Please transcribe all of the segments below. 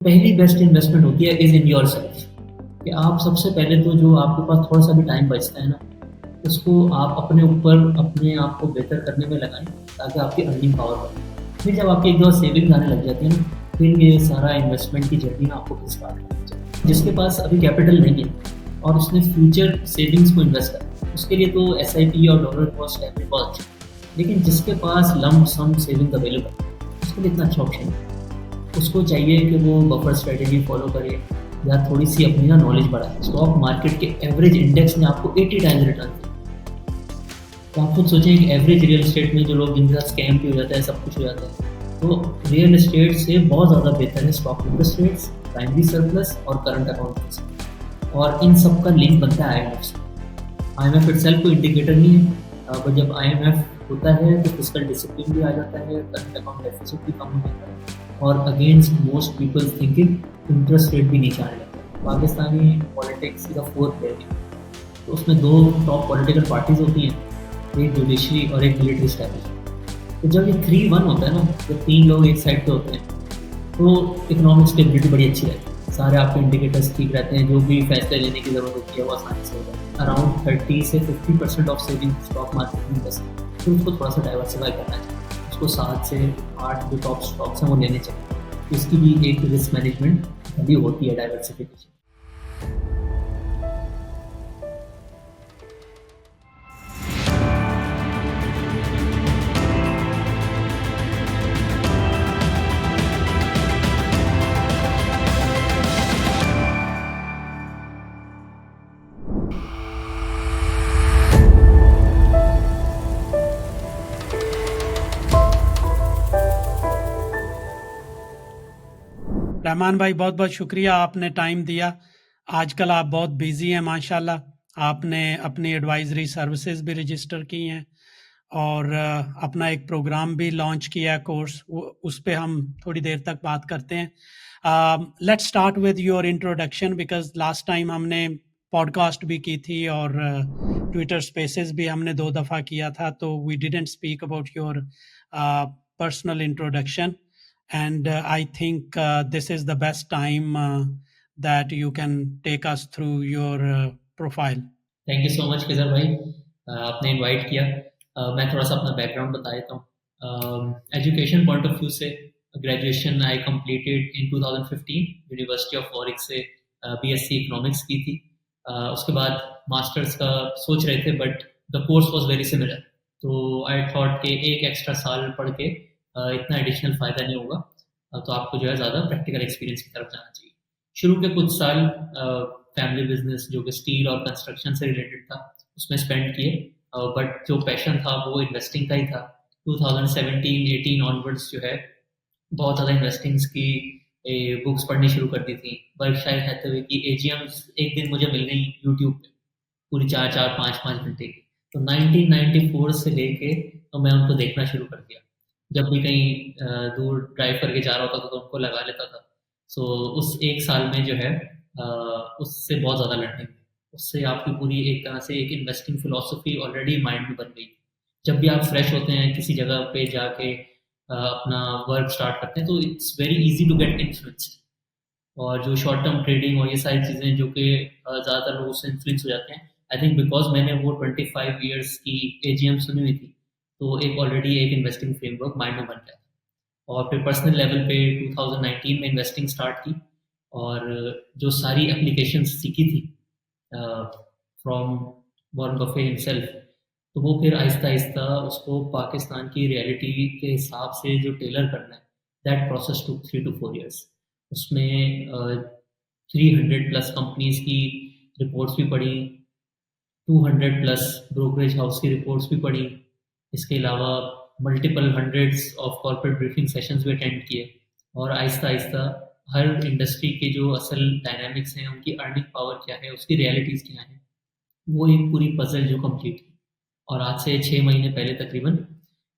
पहली best investment होती है इज़ इन योरसेल्फ कि आप सबसे पहले तो जो आपके पास थोड़ा-सा भी टाइम बचता है ना, उसको आप अपने ऊपर अपने आप को बेहतर करने में लगाएँ, ताकि आपकी अर्निंग पावर बढ़े। फिर जब आपकी एक बार सेविंग्स आने लग जाती है ना, फिर ये सारा इन्वेस्टमेंट की जर्नी ना आपको फिर स्टार्ट करनी चाहिए। जिसके पास अभी कैपिटल नहीं है और उसने फ्यूचर सेविंग्स को इन्वेस्ट करना है, उसके लिए तो एसआईपी और डॉलर कॉस्ट एवरेज बहुत अच्छा है। लेकिन जिसके पास लंप सम सेविंग अवेलेबल है, उसके लिए इतना अच्छा ऑप्शन नहीं है। उसको चाहिए कि वो बफर स्ट्रेटेजी फॉलो करे या थोड़ी-सी अपनी ना नॉलेज बढ़ाए। स्टॉक मार्केट के एवरेज इंडेक्स ने आपको 80 टाइम्स रिटर्न दिया। तो आप खुद सोचें कि एवरेज रियल एस्टेट में जो लोग जिनके साथ स्कैम भी हो जाता है, सब कुछ हो जाता है, तो रियल एस्टेट से बहुत ज़्यादा बेहतर है stock interest rates, primary surplus और करंट अकाउंट। और इन सब का लिंक बनता है आईएमएफ से। आईएमएफ इटसेल्फ कोई इंडिकेटर नहीं है, बट जब आईएमएफ होता है तो फिस्कल डिसिप्लिन भी आ जाता है, करंट अकाउंट डेफिसिट भी कम हो जाता है और against most people thinking interest rate भी नीचे आने लगता है। पाकिस्तानी पॉलिटिक्स का फोर्थ प्लेयर, तो उसमें दो टॉप पॉलिटिकल पार्टीज होती हैं, एक जुडिशरी और एक मिलिट्री स्टैब्लिशमेंट। तो जब ये 3-1 होता है ना, जब तीन लोग एक साइड पे होते हैं, तो इकोनॉमिक स्टेबिलिटी बड़ी अच्छी रहती है। सारे आपके इंडिकेटर्स ठीक रहते हैं, जो भी फैसले लेने की ज़रूरत होती है वो आसानी से हो जाता है। अराउंड 30 से 50% ऑफ सेविंग स्टॉक मार्केट में बस है, तो उसको थोड़ा सा डाइवर्सिफाई करना चाहिए। उसको 7 से 8 जो टॉप स्टॉक्स हैं वो लेने चाहिए। तो इसकी भी एक रिस्क मैनेजमेंट वैल्यू होती है डाइवर्सिफिकेशन। रहमान भाई, बहुत बहुत शुक्रिया, आपने टाइम दिया। आजकल आप बहुत बिजी हैं माशाल्लाह। आपने अपनी एडवाइजरी सर्विसेज भी रजिस्टर की हैं और अपना एक प्रोग्राम भी लॉन्च किया है, कोर्स, उस पे हम थोड़ी देर तक बात करते हैं। Let's start with your introduction, because last time हमने पॉडकास्ट भी की थी और ट्विटर स्पेसेस भी हमने 2 दफ़ा किया था, तो we didn't speak about your personal introduction. And I think this is the best time that you can take us through your profile. Thank you so much Khizar भाई, आपने इनवाइट किया। मैं थोड़ा सा अपना बैकग्राउंड बता देता हूँ। एजुकेशन पॉइंट ऑफ व्यू से graduation I completed in 2015 university of Warwick से, बीएससी इकोनॉमिक्स की थी। उसके बाद मास्टर्स का सोच रहे थे, but the course was very similar, तो आई थॉट कि एक एक्स्ट्रा साल पढ़ के इतना एडिशनल फ़ायदा नहीं होगा, तो आपको जो है ज़्यादा प्रैक्टिकल एक्सपीरियंस की तरफ जाना चाहिए। शुरू के कुछ साल फैमिली बिजनेस जो कि स्टील और कंस्ट्रक्शन से रिलेटेड था उसमें स्पेंड किए, बट जो पैशन था वो इन्वेस्टिंग का ही था। 2017-18 ऑनवर्ड्स जो है बहुत ज़्यादा इन्वेस्टिंग्स की बुक्स पढ़नी शुरू कर दी थी। बर्कशायर हैथवे की एजीएम्स एक दिन मुझे मिल गई यूट्यूब पे, पूरी 4-4 5-5 घंटे की। तो 1994 से लेके तो मैं उनको देखना शुरू कर दिया। जब भी कहीं दूर ड्राइव करके जा रहा होता था तो उनको लगा लेता था। सो उस एक साल में जो है उससे बहुत ज़्यादा लर्निंग हुई। उससे आपकी पूरी एक तरह से एक इन्वेस्टिंग फ़िलॉसफ़ी ऑलरेडी माइंड में बन गई। जब भी आप फ्रेश होते हैं किसी जगह पे जाके अपना वर्क स्टार्ट करते हैं, तो it's very easy to get influenced. और जो शॉर्ट टर्म ट्रेडिंग और ये सारी चीज़ें जो कि ज़्यादातर लोगों से इन्फ्लुएंस हो जाते हैं, आई थिंक बिकॉज़ मैंने वो 25 इयर्स की एजीएम सुनी हुई थी, तो एक ऑलरेडी एक इन्वेस्टिंग फ्रेमवर्क माइंड में बन गया था। और फिर पर्सनल लेवल पे 2019 में इन्वेस्टिंग स्टार्ट की और जो सारी एप्लीकेशंस सीखी थी फ्रॉम वॉरेन बफे हिमसेल्फ, तो वो फिर आहिस्ता-आहिस्ता उसको पाकिस्तान की रियलिटी के हिसाब से जो टेलर करना है, दैट प्रोसेस टूक 3 टू 4 इयर्स। उसमें 300 प्लस कंपनीज़ की रिपोर्ट्स भी पढ़ी, 200 प्लस ब्रोकरेज हाउस की रिपोर्ट्स भी पढ़ी। इसके अलावा multiple hundreds of corporate briefing sessions भी अटेंड किए और आहिस्ता-आहिस्ता हर इंडस्ट्री के जो असल डायनामिक्स हैं, उनकी अर्निंग पावर क्या है, उसकी रियलिटीज़ क्या हैं, वो एक पूरी पज़ल जो कंप्लीट की। और आज से 6 महीने पहले तकरीबन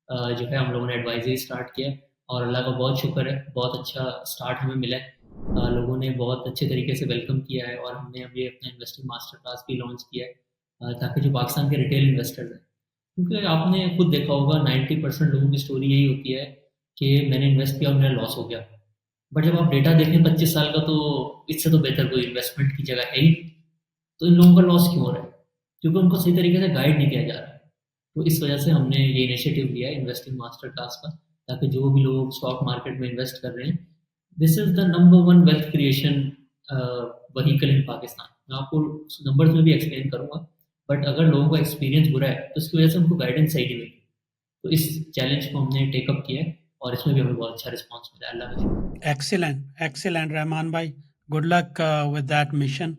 जो है हम लोगों ने एडवाइज़री स्टार्ट किया और अल्लाह का बहुत शुक्र है, बहुत अच्छा स्टार्ट हमें मिला है। लोगों ने बहुत अच्छे तरीके से वेलकम किया है और हमने अभी अपना इन्वेस्टिंग मास्टर क्लास भी लॉन्च किया है, ताकि जो पाकिस्तान के रिटेल इन्वेस्टर्स हैं, क्योंकि आपने खुद देखा होगा 90% लोगों की स्टोरी यही होती है कि मैंने इन्वेस्ट किया और मेरा लॉस हो गया। बट जब आप डेटा देखें 25 साल का, तो इससे तो बेहतर कोई इन्वेस्टमेंट की जगह है ही नहीं। तो इन लोगों का लॉस क्यों हो रहा है? क्योंकि उनको सही तरीके से गाइड नहीं किया जा रहा है। तो इस वजह से हमने ये इनिशिएटिव लिया है इन्वेस्टिंग मास्टर क्लास का, ताकि जो भी लोग स्टॉक मार्केट में इन्वेस्ट कर रहे हैं, this is the number one wealth creation vehicle in Pakistan. मैं आपको नंबर्स में भी एक्सप्लेन करूँगा, बट अगर लोगों का एक्सपीरियंस बुरा है तो इसकी वजह से उनको गाइडेंस सही नहीं मिली। तो इस चैलेंज को हमने टेकअप किया है और इसमें भी हमें बहुत अच्छा रिस्पॉन्स मिला है, अल्लाह का शुक्र। एक्सीलेंट एक्सीलेंट रहमान भाई, good luck with that mission.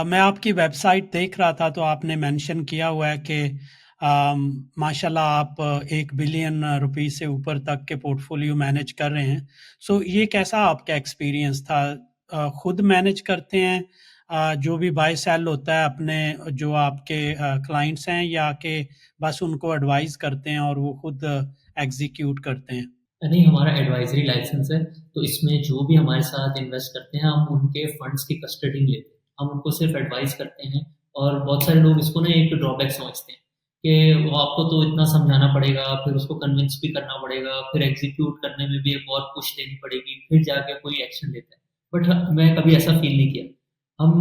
मैं आपकी वेबसाइट देख रहा था तो आपने मेंशन किया हुआ है कि माशाल्लाह आप 1 बिलियन रुपीस से ऊपर तक के पोर्टफोलियो मैनेज कर रहे हैं। सो ये कैसा आपका एक्सपीरियंस था? खुद मैनेज करते हैं जो भी बाय सेल होता है अपने जो आपके क्लाइंट्स हैं, या कि बस उनको एडवाइस करते हैं और वो खुद एग्जीक्यूट करते हैं? नहीं, हमारा एडवाइजरी लाइसेंस है, तो इसमें जो भी हमारे साथ इन्वेस्ट करते हैं, हम उनके फंड्स की कस्टडी लेते हैं। हम उनको सिर्फ एडवाइस करते हैं। और बहुत सारे लोग इसको ना एक ड्रॉबैक समझते हैं कि वो आपको तो इतना समझाना पड़ेगा, फिर उसको कन्विंस भी करना पड़ेगा, फिर एग्जीक्यूट करने में भी एक और पुश देनी पड़ेगी, फिर जाके कोई एक्शन लेता है। बट मैं कभी ऐसा फील नहीं किया। हम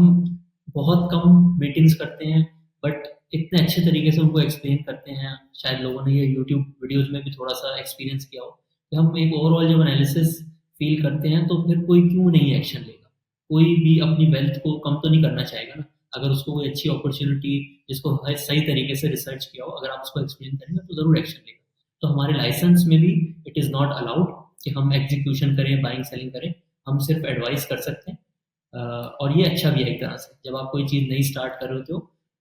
बहुत कम मीटिंग्स करते हैं, बट इतने अच्छे तरीके से उनको एक्सप्लेन करते हैं। शायद लोगों ने ये यूट्यूब वीडियोज़ में भी थोड़ा-सा एक्सपीरियंस किया हो कि हम एक ओवरऑल जब एनालिसिस फ़ील करते हैं, तो फिर कोई क्यों नहीं एक्शन लेगा? कोई भी अपनी वेल्थ को कम तो नहीं करना चाहेगा ना। अगर उसको कोई अच्छी अपॉर्च्युनिटी, जिसको सही तरीके से रिसर्च किया हो, अगर आप उसको एक्सप्लेन करेंगे तो ज़रूर एक्शन लेगा। तो हमारे लाइसेंस में भी इट इज़ नॉट अलाउड कि हम एग्जीक्यूशन करें, बाइंग सेलिंग करें। हम सिर्फ एडवाइस कर सकते हैं। और ये अच्छा भी है एक तरह से। जब आप कोई चीज़ नई स्टार्ट कर रहे होते हो,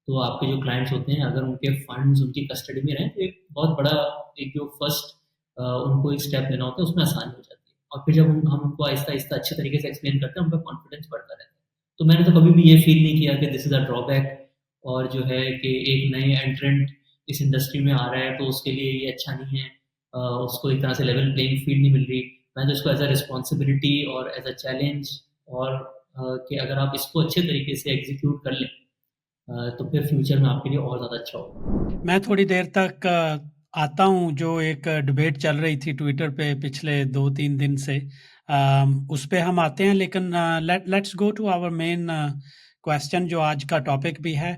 तो आपके जो क्लाइंट्स होते हैं, अगर उनके फंड्स उनकी कस्टडी में रहें, तो एक बहुत बड़ा एक जो फर्स्ट उनको एक स्टेप लेना होता है, उसमें आसानी हो जाती है। और फिर जब हम उनको आहिस्ता-आहिस्ता अच्छे तरीके से एक्सप्लेन करते हैं, उनका कॉन्फिडेंस बढ़ता रहता है। तो मैंने तो कभी भी ये फ़ील नहीं किया कि दिस इज़ अ ड्रॉबैक, और जो है कि एक नए एंट्रेंट इस इंडस्ट्री में आ रहा है, तो उसके लिए ये अच्छा नहीं है। उसको एक तरह से लेवल प्लेइंग फ़ील्ड नहीं मिल रही। मैं तो इसको एज़ अ रिस्पॉन्सिबिलिटी और एज़ अ चैलेंज, और कि अगर आप इसको अच्छे तरीके से एग्ज़ीक्यूट कर लें, तो फिर फ्यूचर में आपके लिए और ज़्यादा अच्छा होगा। मैं थोड़ी देर तक आता हूँ, जो एक डिबेट चल रही थी ट्विटर पे पिछले 2-3 दिन से, उस पे हम आते हैं, लेकिन let's go to our main question जो आज का टॉपिक भी है।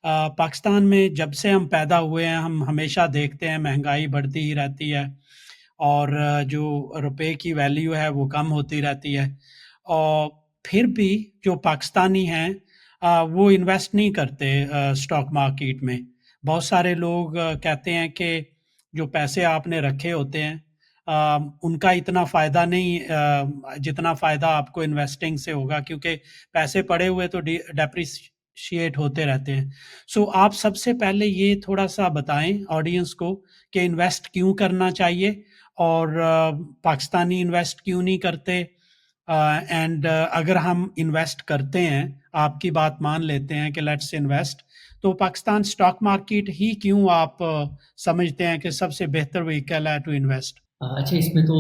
पाकिस्तान में जब से हम पैदा हुए हैं, हम हमेशा देखते हैं महंगाई बढ़ती ही रहती है और जो रुपए की वैल्यू है वो कम होती रहती है, और फिर भी जो पाकिस्तानी हैं वो इन्वेस्ट नहीं करते स्टॉक मार्केट में। बहुत सारे लोग कहते हैं कि जो पैसे आपने रखे होते हैं उनका इतना फ़ायदा नहीं जितना फ़ायदा आपको इन्वेस्टिंग से होगा, क्योंकि पैसे पड़े हुए तो डेप्रिशिएट होते रहते हैं। सो आप सबसे पहले ये थोड़ा-सा बताएँ ऑडियंस को कि इन्वेस्ट क्यों करना चाहिए, और पाकिस्तानी इन्वेस्ट क्यों नहीं करते? एंड अगर हम इन्वेस्ट करते हैं, आपकी बात मान लेते हैं कि लेट्स इन्वेस्ट, तो पाकिस्तान स्टॉक मार्केट ही क्यों आप समझते हैं कि सबसे बेहतर व्हीकल है टू इन्वेस्ट? अच्छा, इसमें तो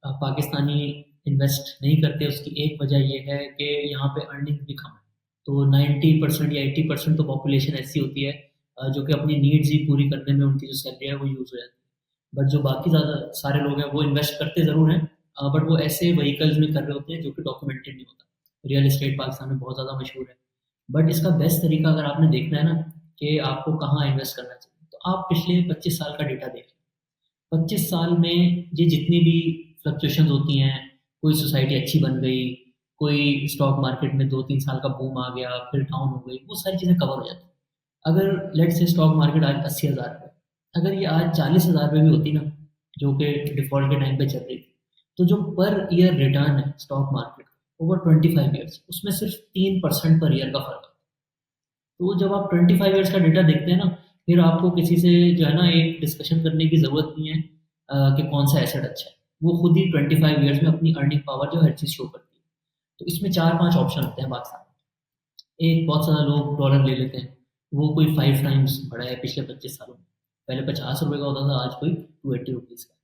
पाकिस्तानी इन्वेस्ट नहीं करते, उसकी एक वजह ये है कि यहाँ पे अर्निंग भी कम है। तो 90% या 80% तो पॉपुलेशन ऐसी होती है जो कि अपनी नीड्स ही पूरी करने में उनकी जो सैलरी है वो यूज़ हो जाती है। बट जो बाकी ज़्यादा सारे लोग हैं वो इन्वेस्ट करते ज़रूर हैं, बट वो ऐसे व्हीकल्स में कर रहे होते हैं जो कि डॉक्यूमेंटेड नहीं होता। रियल एस्टेट पाकिस्तान में बहुत ज़्यादा मशहूर है। बट इसका बेस्ट तरीका अगर आपने देखना है ना कि आपको कहाँ इन्वेस्ट करना चाहिए, तो आप पिछले 25 साल का डेटा देख लें। 25 साल में ये जितनी भी फ्लक्चुएशंस होती हैं, कोई सोसाइटी अच्छी बन गई, कोई स्टॉक मार्केट में 2-3 साल का बूम आ गया, फिर डाउन हो गई, वो सारी चीज़ें कवर हो जाती हैं। अगर लेट्स से स्टॉक मार्केट आज 80,000 पे, अगर ये आज 40,000 पे भी होती ना, जो कि डिफ़ॉल्ट के टाइम पे चल रही थी, तो जो पर ईयर रिटर्न है स्टॉक मार्केट का ओवर 25 ईयर्स, उसमें सिर्फ 3% पर ईयर का फ़र्क है। तो जब आप 25 ईयर्स का डेटा देखते हैं ना, फिर आपको किसी से जो है ना एक डिस्कशन करने की ज़रूरत नहीं है कि कौन सा एसेट अच्छा है। वो खुद ही 25 ईयर्स में अपनी अर्निंग पावर जो हर चीज़ शो करती है। तो इसमें 4-5 ऑप्शन होते हैं पाकिस्तान में। एक, बहुत ज़्यादा लोग डॉलर ले लेते हैं, वो कोई 5 टाइम्स बढ़ा है पिछले 25 सालों में। पहले ₹50 का होता था, आज कोई ₹280 का।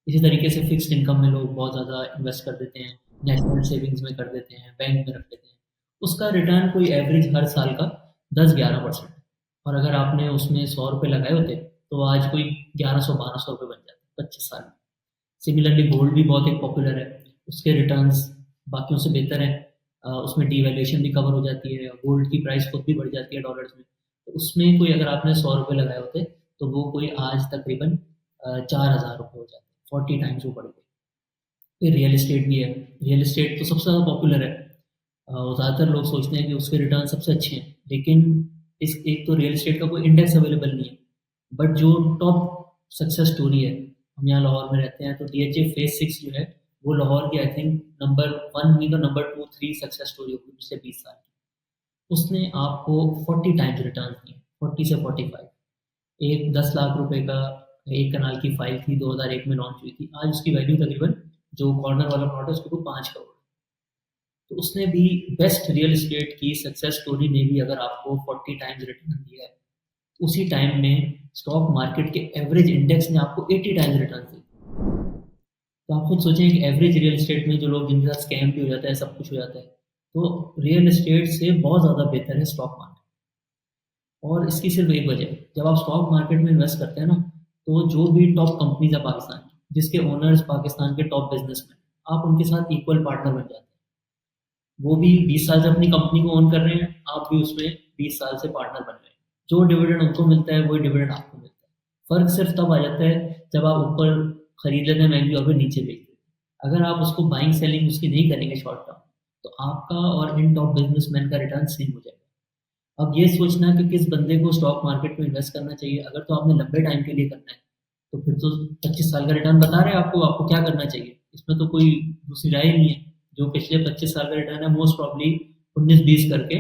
इसी तरीके से फिक्स्ड इनकम में लोग बहुत ज़्यादा इन्वेस्ट कर देते हैं, नेशनल सेविंग्स में कर देते हैं, बैंक में रख देते हैं। उसका रिटर्न कोई एवरेज हर साल का 10-11% है। और अगर आपने उसमें ₹100 लगाए होते, तो आज कोई ₹1100-1200 बन जाते 25 साल में। सिमिलरली गोल्ड भी बहुत एक पॉपुलर है। उसके रिटर्न्स बाकियों से बेहतर हैं। उसमें डीवैल्यूएशन भी कवर हो जाती है, गोल्ड की प्राइस खुद भी बढ़ जाती है डॉलर्स में। तो उसमें कोई अगर आपने 100 रुपये लगाए होते तो वो कोई आज तकरीबन 4,000 रुपये हो जाते, 40 टाइम्स वो बढ़ गए। फिर रियल इस्टेट भी है। रियल इस्टेट तो सबसे ज़्यादा पॉपुलर है। ज़्यादातर लोग सोचते हैं कि उसके रिटर्न सबसे अच्छे हैं, लेकिन इस एक तो रियल इस्टेट का कोई इंडेक्स अवेलेबल नहीं है। बट जो टॉप सक्सेस स्टोरी है, हम यहाँ लाहौर में रहते हैं, तो डीएचए फेज 6 जो है वो लाहौर की आई थिंक नंबर 1 नहीं तो नंबर 2 3 सक्सेस स्टोरी होगी पिछले 20 साल की। उसने आपको 40 टाइम्स रिटर्न दिए, 40 से 45। एक 10 लाख रुपए का एक कनाल की फाइल थी, 2001 में लॉन्च हुई थी। आज उसकी वैल्यू तकरीबन, जो कॉर्नर वाला प्लॉट है उसके ऊपर 5 करोड़। तो उसने भी, बेस्ट रियल एस्टेट की सक्सेस स्टोरी ने भी अगर आपको 40 टाइम्स रिटर्न दिया है, उसी टाइम में स्टॉक मार्केट के एवरेज इंडेक्स ने आपको 80 टाइम्स रिटर्न दिया। तो आप खुद सोचें कि एवरेज रियल एस्टेट में जो लोग, जिनके साथ स्कैम भी हो जाता है, सब कुछ हो जाता है, तो रियल एस्टेट से बहुत ज़्यादा बेहतर है स्टॉक मार्केट। और इसकी सिर्फ एक वजह है, जब आप स्टॉक मार्केट में इन्वेस्ट करते हैं ना, तो जो भी टॉप कंपनीज है पाकिस्तान की, जिसके ओनर्स पाकिस्तान के टॉप बिजनेसमैन, आप उनके साथ इक्वल पार्टनर बन जाते हैं। वो भी 20 साल से अपनी कंपनी को ओन कर रहे हैं, आप भी उसमें 20 साल से पार्टनर बन रहे हैं। जो डिविडेंड उनको मिलता है वही डिविडेंड आपको मिलता है। फर्क सिर्फ तब आ जाता है जब आप ऊपर खरीद लेते हैं महंगी और फिर नीचे बेचते हैं। अगर आप उसको बाइंग सेलिंग उसकी नहीं करेंगे शॉर्ट टर्म, तो आपका और इन टॉप बिजनेसमैन का रिटर्न सेम हो जाएगा। अब ये सोचना कि किस बंदे को स्टॉक मार्केट में इन्वेस्ट करना चाहिए, अगर तो आपने लंबे टाइम के लिए करना है, तो फिर तो 25 साल का रिटर्न बता रहे हैं आपको, आपको क्या करना चाहिए, इसमें तो कोई दूसरी राय ही नहीं है। जो पिछले 25 साल का रिटर्न है, मोस्ट प्रॉब्ली 19-20 करके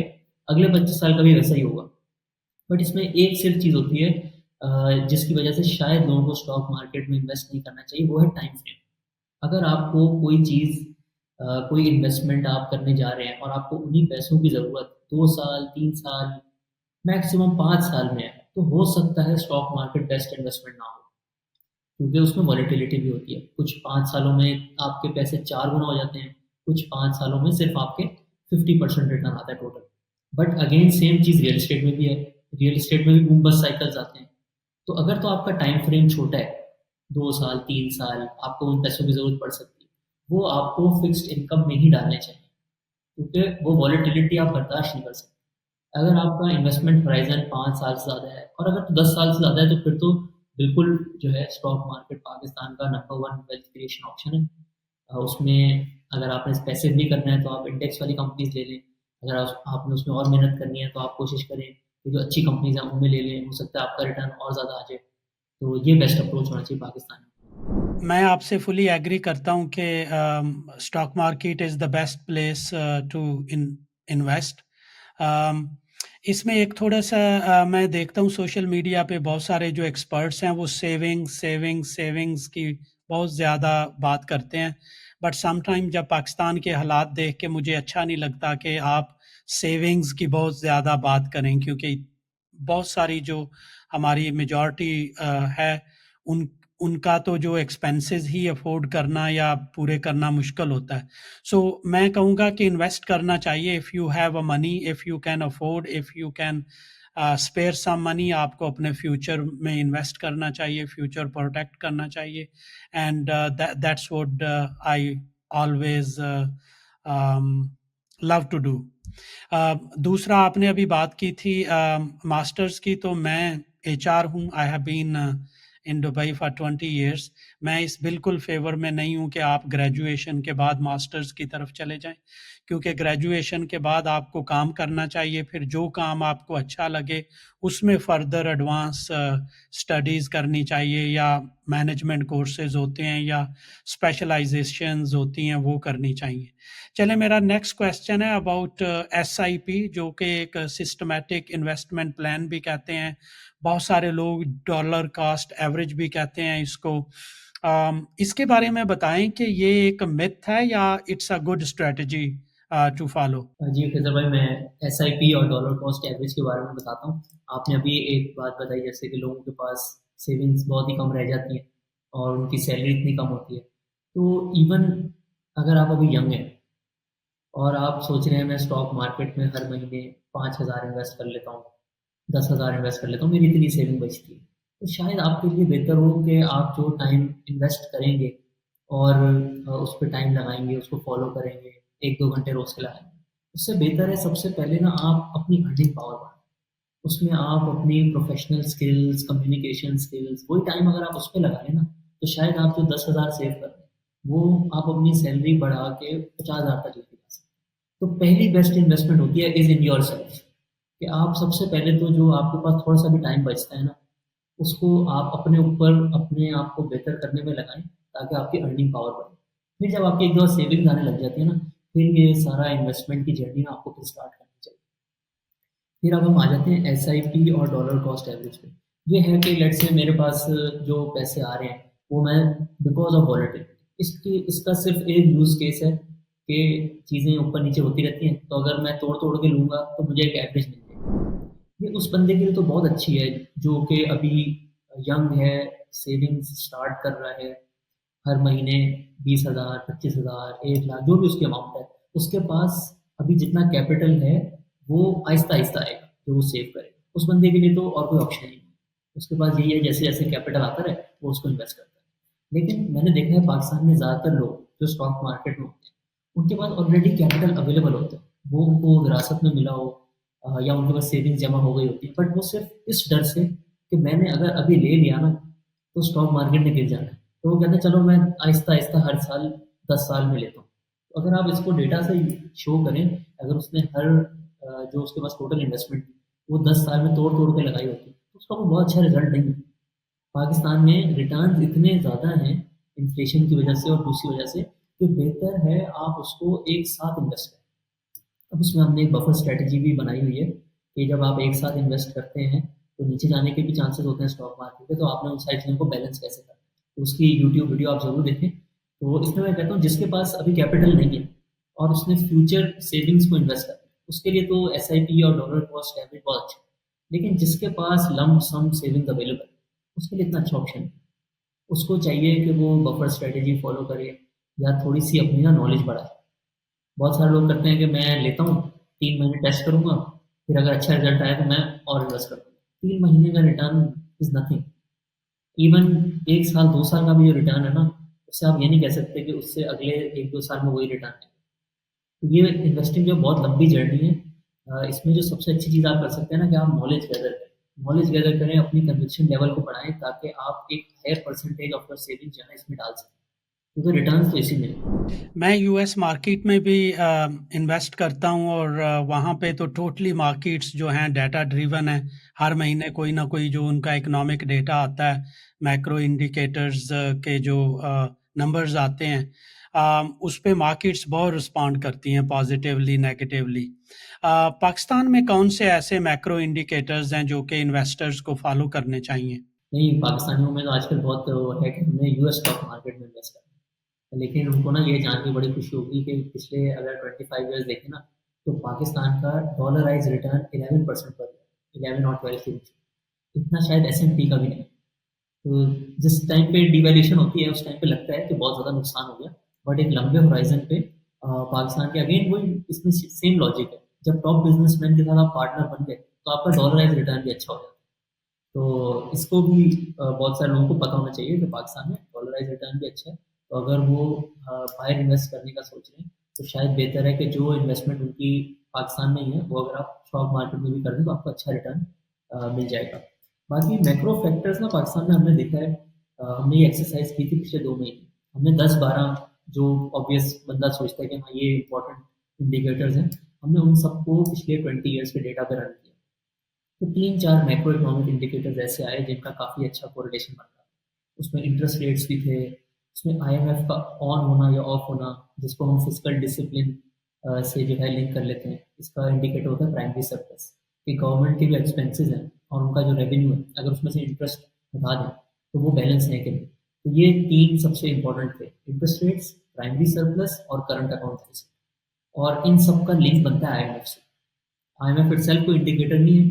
अगले 25 साल का भी वैसा ही होगा। बट इसमें एक सिर्फ चीज़ होती है जिसकी वजह से शायद लोगों को स्टॉक मार्केट में इन्वेस्ट नहीं करना चाहिए, वो है टाइम फ्रेम। अगर आपको कोई चीज़, कोई इन्वेस्टमेंट आप करने जा रहे हैं और आपको उन्हीं पैसों की ज़रूरत 2 साल 3 साल मैक्सिमम 5 साल में है, तो हो सकता है स्टॉक मार्केट बेस्ट इन्वेस्टमेंट ना हो, क्योंकि उसमें वॉलेटिलिटी भी होती है। कुछ 5 सालों में आपके पैसे 4 गुना हो जाते हैं, कुछ 5 सालों में सिर्फ आपके 50% रिटर्न आता है total. But again same cheese real estate में भी है। रियल एस्टेट में भी बूम बस्ट साइकिल्स आते हैं। तो अगर तो आपका टाइम फ्रेम छोटा है, 2 साल 3 साल, आपको उन पैसों की ज़रूरत पड़ सकती है, वो आपको फिक्स्ड इनकम में ही डालने चाहिए, क्योंकि वो वॉलेटिलिटी आप बर्दाश्त नहीं कर सकते। अगर आपका इन्वेस्टमेंट होराइजन 5 साल से ज़्यादा है, और अगर 10 साल से ज़्यादा है, तो फिर तो बिल्कुल जो है स्टॉक मार्केट पाकिस्तान का नंबर 1 वेल्थ क्रिएशन ऑप्शन है। उसमें अगर आपने पैसिव नहीं करना है तो आप इंडेक्स वाली कंपनीज ले लें। अगर आपने उसमें और मेहनत करनी है तो आप कोशिश करें कि जो अच्छी कंपनीज हैं उनमें ले लें, हो सकता है आपका रिटर्न और ज़्यादा आ जाए। तो ये बेस्ट अप्रोच होना चाहिए पाकिस्तान में। मैं आपसे फुली एग्री करता हूँ कि stock market is the best place to invest. इसमें एक थोड़ा-सा मैं देखता हूँ सोशल मीडिया पे बहुत सारे जो एक्सपर्ट्स हैं वो सेविंग्स की बहुत ज़्यादा बात करते हैं। बट सम टाइम जब पाकिस्तान के हालात देख के मुझे अच्छा नहीं लगता कि आप सेविंग्स की बहुत ज़्यादा बात करें, क्योंकि बहुत सारी जो हमारी मेजॉरिटी है उन उनका तो जो एक्सपेंसेस ही अफोर्ड करना या पूरे करना मुश्किल होता है। सो मैं कहूँगा कि इन्वेस्ट करना चाहिए if you have a money, if you can afford, if you can spare some money, आपको अपने फ्यूचर में इन्वेस्ट करना चाहिए, फ्यूचर प्रोटेक्ट करना चाहिए। And that's what I always love to do. दूसरा आपने अभी बात की थी मास्टर्स की, तो मैं एचआर हूँ, I have been in Dubai for 20 years. मैं इस बिल्कुल फेवर में नहीं हूँ कि आप ग्रेजुएशन के बाद मास्टर्स की तरफ चले जाएं, क्योंकि ग्रेजुएशन के बाद आपको काम करना चाहिए, फिर जो काम आपको अच्छा लगे उसमें फर्दर एडवांस स्टडीज़ करनी चाहिए, या मैनेजमेंट कोर्सेज होते हैं या स्पेशलाइजेशंस होती हैं वो करनी चाहिए। चले, मेरा नेक्स्ट क्वेश्चन है अबाउट एसआईपी, जो कि एक सिस्टमैटिक इन्वेस्टमेंट प्लान भी कहते हैं, बहुत सारे लोग डॉलर कास्ट एवरेज भी कहते हैं इसको। इसके बारे में बताएं कि ये एक मिथ है या it's a good strategy to follow. जी खैज़र भाई, मैं एसआईपी और डॉलर कॉस्ट एवरेज के बारे में बताता हूँ। आपने अभी एक बात बताई, जैसे कि लोगों के पास सेविंग्स बहुत ही कम रह जाती हैं और उनकी सैलरी इतनी कम होती है। तो इवन अगर आप अभी यंग हैं और आप सोच रहे हैं मैं स्टॉक मार्केट में हर महीने 5,000 इन्वेस्ट कर लेता हूँ, 10,000 इन्वेस्ट कर लेता हूँ, मेरी इतनी सेविंग बचती है, तो शायद आपके लिए बेहतर हो कि आप जो टाइम इन्वेस्ट करेंगे और उस पे टाइम लगाएँगे, उसको फ़ॉलो करेंगे, 1-2 घंटे रोज़ के लगाएँगे। उससे बेहतर है सबसे पहले ना आप अपनी अर्निंग पावर बढ़ाएँ। उसमें आप अपनी प्रोफ़ेशनल स्किल्स, कम्युनिकेशन स्किल्स, वही टाइम अगर आप उस पे लगा लें ना, तो शायद आप जो 10,000 सेव कर रहे हैं, वो आप अपनी सैलरी बढ़ा के 50,000 तक लेके जा सकते हैं। तो पहली बेस्ट इन्वेस्टमेंट होती है इज़ इन योरसेल्फ कि आप सबसे पहले तो जो आपके पास थोड़ा-सा भी टाइम बचता है ना, उसको आप अपने ऊपर अपने आप को बेहतर करने में लगाएँ, ताकि आपकी अर्निंग पावर बढ़े। फिर जब आपकी एक दो सेविंग्स आने लग जाती है ना, फिर ये सारा इन्वेस्टमेंट की जर्नी ना आपको फिर स्टार्ट करनी चाहिए। फिर अब हम आ जाते हैं एसआईपी और डॉलर कॉस्ट एवरेज पे। ये है कि लेट्स से मेरे पास जो पैसे आ रहे हैं, वो मैं बिकॉज़ ऑफ वॉलेटिलिटी इसका सिर्फ़ एक यूज़ केस है कि चीज़ें ऊपर-नीचे होती रहती हैं, तो अगर मैं तोड़-तोड़ के लूँगा, तो मुझे एक एवरेज मिल जाएगी। ये उस बंदे के लिए तो बहुत अच्छी है, जो कि अभी यंग है, सेविंग्स स्टार्ट कर रहा है, हर महीने 20,000, 25,000, 1 लाख जो भी उसकी अमाउंट है, उसके पास अभी जितना कैपिटल है, वो आहिस्ता-आहिस्ता आएगा, जो वो सेव करेगा। उस बंदे के लिए तो और कोई ऑप्शन ही नहीं है। उसके पास यही है जैसे-जैसे कैपिटल आता रहे, वो उसको इन्वेस्ट करता है। लेकिन मैंने देखा है पाकिस्तान में ज़्यादातर लोग जो स्टॉक मार्केट में होते हैं, उनके पास ऑलरेडी कैपिटल अवेलेबल होता है। वो उनको विरासत में मिला हो या उनके पास सेविंग्स जमा हो गई होती है, बट वो सिर्फ़ इस डर से कि मैंने अगर अभी ले लिया ना, तो स्टॉक मार्केट में गिर जाना है। तो वो कहते हैं चलो मैं आहिस्ता-आहिस्ता हर साल 10 साल में लेता हूँ। तो अगर आप इसको डेटा से शो करें, अगर उसने हर जो उसके पास टोटल इन्वेस्टमेंट वो 10 साल में तोड़-तोड़ के लगाई होती, तो उसका कोई बहुत अच्छा रिज़ल्ट नहीं है। पाकिस्तान में रिटर्न्स इतने ज़्यादा हैं इन्फ्लेशन की वजह से और दूसरी वजह से, कि बेहतर है आप उसको एक साथ इन्वेस्ट करें। अब उसमें हमने एक बफर स्ट्रैटेजी भी बनाई हुई है कि जब आप एक साथ इन्वेस्ट करते हैं, तो नीचे जाने के भी चांसेस होते हैं स्टॉक मार्केट के, तो आपने उन सारी चीज़ों को बैलेंस कैसे करना है। तो उसकी यूट्यूब वीडियो आप ज़रूर देखें। तो इसमें मैं कहता हूँ जिसके पास अभी कैपिटल नहीं है और उसने फ्यूचर सेविंग्स को इन्वेस्ट करना है, उसके लिए तो एसआईपी और डॉलर कॉस्ट एवरेज बहुत अच्छा है। लेकिन जिसके पास लंप सम सेविंग्स अवेलेबल है, उसके लिए इतना अच्छा ऑप्शन है। उसको चाहिए कि वो बफर स्ट्रैटेजी फॉलो करे या थोड़ी सी अपनी ना नॉलेज बढ़ाए। बहुत सारे लोग करते हैं कि मैं लेता हूँ, 3 महीने टेस्ट करूँगा, फिर अगर अच्छा रिज़ल्ट आया तो मैं और इन्वेस्ट कर दूँगा। 3 महीने का रिटर्न इज़ नथिंग। इवन 1 साल, 2 साल का भी जो रिटर्न है ना, उससे आप ये नहीं कह सकते कि उससे अगले 1-2 साल में वही रिटर्न है। तो ये इन्वेस्टिंग जो बहुत लंबी जर्नी है, इसमें जो सबसे अच्छी चीज़ आप कर सकते हैं ना कि आप नॉलेज गैदर करें। नॉलेज गैदर करें, अपनी कन्विक्शन लेवल को बढ़ाएँ ताकि आप एक higher percentage of your savings जो है ना इसमें डाल सकें। क्योंकि रिटर्न्स तो इसी में हैं। मैं यूएस मार्केट में भी इन्वेस्ट करता हूँ और वहाँ पे तो टोटली मार्केट्स जो हैं डाटा ड्रिवन है। हर महीने कोई ना कोई जो उनका इकोनॉमिक डेटा आता है, मैक्रो इंडिकेटर्स के जो नंबर्स आते हैं, उस पे मार्केट्स बहुत रिस्पॉन्ड करती हैं पॉजिटिवली, नेगेटिवली। पाकिस्तान में कौन से ऐसे मैक्रो इंडिकेटर्स हैं जो कि इन्वेस्टर्स को फॉलो करने चाहिए? नहीं, पाकिस्तानियों में तो आजकल बहुत वो है कि हमने यूएस स्टॉक मार्केट में इन्वेस्ट करना है। लेकिन उनको ना ये जान के बड़ी खुशी होगी कि पिछले अगर 25 ईयर्स देखें ना, तो पाकिस्तान का डॉलराइज रिटर्न 11% पर है, 11 और 12 के बीच। इतना शायद एस&पी का भी नहीं। तो जिस टाइम पे डिवैल्यूएशन होती है, उस टाइम पे लगता है कि बहुत ज़्यादा नुकसान हो गया। बट एक लंबे होराइज़न पे पाकिस्तान के अगेन वही इसमें सेम लॉजिक है। जब टॉप बिज़नेसमैन के साथ आप पार्टनर बन गए, तो आपका डॉलराइज़ रिटर्न भी अच्छा हो जाता है। तो इसको भी बहुत सारे लोगों को पता होना चाहिए कि पाकिस्तान में डॉलराइज़ रिटर्न भी अच्छा है। तो अगर वो बाहर इन्वेस्ट करने का सोच रहे हैं, तो शायद बेहतर है कि जो इन्वेस्टमेंट उनकी पाकिस्तान में ही है, वो अगर आप स्टॉक मार्केट में भी कर दें, तो आपको अच्छा रिटर्न मिल जाएगा। बाकी मैक्रो फैक्टर्स ना पाकिस्तान में हमने देखा है, हमने ये एक्सरसाइज की थी पिछले 2 महीने। हमने 10-12 जो ऑब्वियस बंदा सोचता है कि हाँ, ये इम्पोर्टेंट इंडिकेटर्स हैं, हमने उन सबको पिछले 20 ईयर्स के डेटा पे रन किया। तो 3-4 मैक्रो इकोनॉमिक इंडिकेटर्स ऐसे आए जिनका काफ़ी अच्छा कोरिलेशन बन रहा है। उसमें इंटरेस्ट रेट्स भी थे, उसमें आईएमएफ का ऑन होना या ऑफ होना, जिसको हम फिस्कल डिसिप्लिन से जो है लिंक कर लेते हैं। इसका इंडिकेटर होता है प्राइमरी सरप्लस, कि गवर्नमेंट के जो एक्सपेंसेस हैं और उनका जो रेवेन्यू है, अगर उसमें से इंटरेस्ट हटा दें, तो वो बैलेंस है कि नहीं। तो ये 3 सबसे इम्पोर्टेंट थे, इंटरेस्ट रेट्स, प्राइमरी सरप्लस और करंट अकाउंट डेफिसिट। और इन सब का लिंक बनता है आईएमएफ से। आईएमएफ इटसेल्फ कोई इंडिकेटर नहीं है,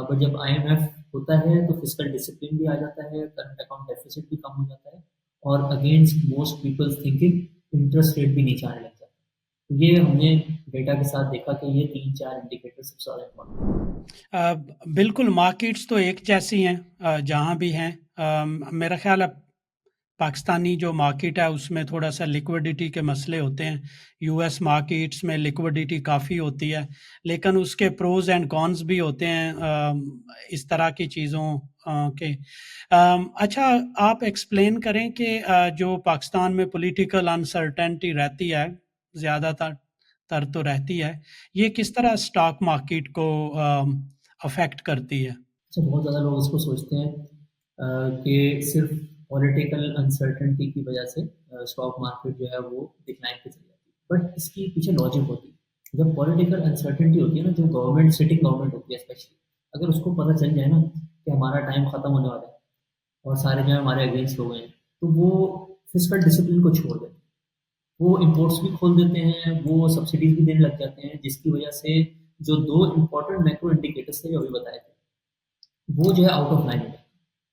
बट जब आईएमएफ होता है तो फिस्कल डिसिप्लिन भी आ जाता है, करंट अकाउंट डेफिसिट भी कम हो जाता है, और against most peoples thinking interest rate भी नीचे आने लग जाता है। तो ये हमने डेटा के साथ देखा कि ये 3-4 इंडिकेटर सबसे ज़्यादा इम्पोर्टेंट बिल्कुल मार्केट्स तो एक जैसी हैं, जहाँ भी हैं। मेरा ख्याल है पाकिस्तानी जो मार्केट है उसमें थोड़ा सा लिक्विडिटी के मसले होते हैं। यूएस मार्केट्स में लिक्विडिटी काफ़ी होती है, लेकिन उसके प्रोज एंड कॉन्स भी होते हैं इस तरह की चीज़ों के। अच्छा, आप एक्सप्लेन करें कि जो पाकिस्तान में पॉलिटिकल अनसर्टेनिटी रहती है, ज़्यादातर तो रहती है, ये किस तरह स्टॉक मार्केट को अफेक्ट करती है? अच्छा, बहुत ज़्यादा लोग इसको सोचते हैं कि सिर्फ पॉलिटिकल अनसर्टेनिटी की वजह से स्टॉक मार्केट जो है वो डिक्लाइन पे चली जाती है, बट इसकी पीछे लॉजिक होती है। जब पॉलिटिकल अनसर्टेनिटी होती है ना, जो गवर्नमेंट सिटिंग गवर्नमेंट होती है स्पेशली, अगर उसको पता चल जाए ना कि हमारा टाइम खत्म होने वाला है और सारे जो है हमारे अगेंस्ट हो गए हैं, तो वो फिस्कल डिसिप्लिन को छोड़ देते हैं। वो इम्पोर्ट्स भी खोल देते हैं, वो सब्सिडीज भी देने लग जाते हैं, जिसकी वजह से जो दो इम्पोर्टेंट मैक्रो इंडिकेटर्स थे जो अभी बताए थे, वो जो है आउट ऑफ लाइन है।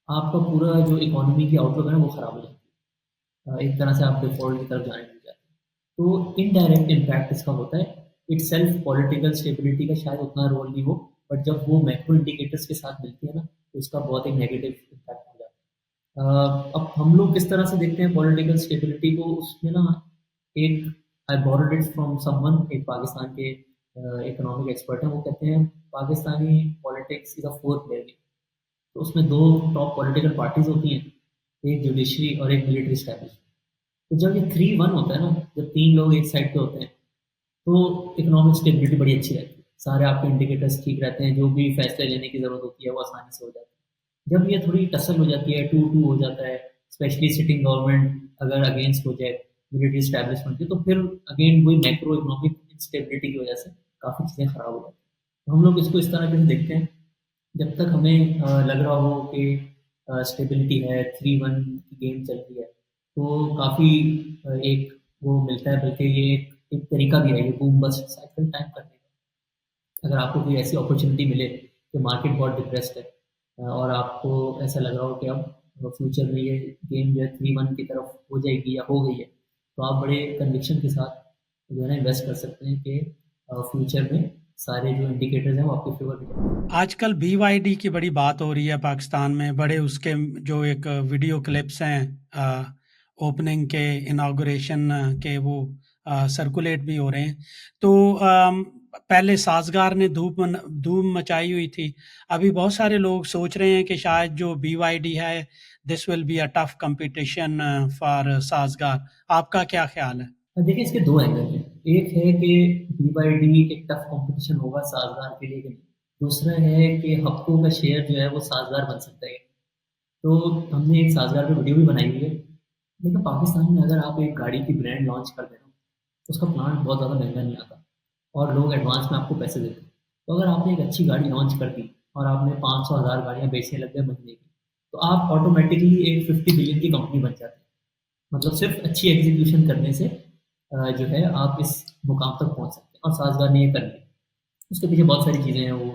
आपका पूरा जो इकोनॉमी की आउटलुक है ना वो खराब हो जाती है। एक तरह से आप डिफॉल्ट की तरफ जाने लग जाते हैं। तो इनडायरेक्ट इम्पैक्ट इसका होता है। इट सेल्फ पॉलिटिकल स्टेबिलिटी का शायद उतना रोल नहीं हो, बट जब वो मैक्रो इंडिकेटर्स के साथ मिलती है ना, तो इसका बहुत एक नेगेटिव इम्पैक्ट हो जाता है। अब हम लोग किस तरह से देखते हैं पॉलिटिकल स्टेबिलिटी को, उसमें ना एक I borrowed it from someone, एक पाकिस्तान के इकोनॉमिक एक्सपर्ट हैं, वो कहते हैं Pakistani politics is a four player game. तो उसमें दो टॉप पॉलिटिकल पार्टीज होती हैं, एक जुडिशरी और एक मिलिट्री स्टैब्लिशमेंट। तो जब ये 3-1 होता है ना, जब तीन लोग एक साइड पे होते हैं, तो इकोनॉमिक स्टेबिलिटी बड़ी अच्छी रहती है, सारे आपके इंडिकेटर्स ठीक रहते हैं, जो भी फैसले लेने की ज़रूरत होती है वो आसानी से हो जाती है। जब ये थोड़ी टसल हो जाती है, 2-2 हो जाता है, स्पेशली सिटिंग गवर्नमेंट अगर अगेंस्ट हो जाए मिलिट्री स्टैब्लिशमेंट की, तो फिर अगेन वही मैक्रो इकोनॉमिक इंस्टेबिलिटी की वजह से काफ़ी चीज़ें खराब हो जाती हैं। तो हम लोग इसको इस तरह से देखते हैं, जब तक हमें लग रहा हो कि स्टेबिलिटी है, 3-1 की गेम चल रही है, तो काफ़ी एक वो मिलता है, बल्कि ये एक तरीका भी है ये बूम बस्ट साइकिल टाइम करने का। अगर आपको कोई ऐसी अपॉर्चुनिटी मिले कि मार्केट बहुत डिप्रेस्ड है, और आपको ऐसा लग रहा हो कि अब फ्यूचर में ये गेम जो है 3-1 की तरफ हो जाएगी या हो गई है, तो आप बड़े कन्विक्शन के साथ जो है ना इन्वेस्ट कर सकते हैं कि फ्यूचर में सारे जो इंडिकेटर्स हैं वो आपके फेवर में जाएंगे। आजकल बीवाईडी की बड़ी बात हो रही है पाकिस्तान में, बड़े उसके जो एक वीडियो क्लिप्स हैं ओपनिंग के, इनागुरेशन के, वो सर्कुलेट भी हो रहे हैं। तो पहले साजगार ने धूम मचाई हुई थी। अभी बहुत सारे लोग सोच रहे हैं कि शायद जो बीवाईडी है, this will be a tough competition for Sazgar. आपका क्या ख्याल है? देखिए, इसके दो एंगल हैं। एक है कि BYD एक टफ कंपटीशन होगा साजगार के लिए कि नहीं। दूसरा है कि हक्को का शेयर जो है वो साजगार बन सकता है। तो हमने एक साजगार पे वीडियो भी बनाई हुई है। देखिए, पाकिस्तान में अगर आप एक गाड़ी की ब्रांड लॉन्च कर देना, उसका प्लांट बहुत ज़्यादा महंगा नहीं आता और लोग एडवांस में आपको पैसे देते हैं। तो अगर आपने एक अच्छी गाड़ी लॉन्च कर दी और आपने 500,000 गाड़ियाँ बेचने लग गए महीने की, तो आप ऑटोमेटिकली एक 50 बिलियन की कंपनी बन जाते हैं। मतलब सिर्फ अच्छी एग्जीक्यूशन करने से जो है आप इस मुकाम तक पहुंच सकते हैं, और साजगार ने ये कर लिया। उसके पीछे बहुत सारी चीज़ें हैं, वो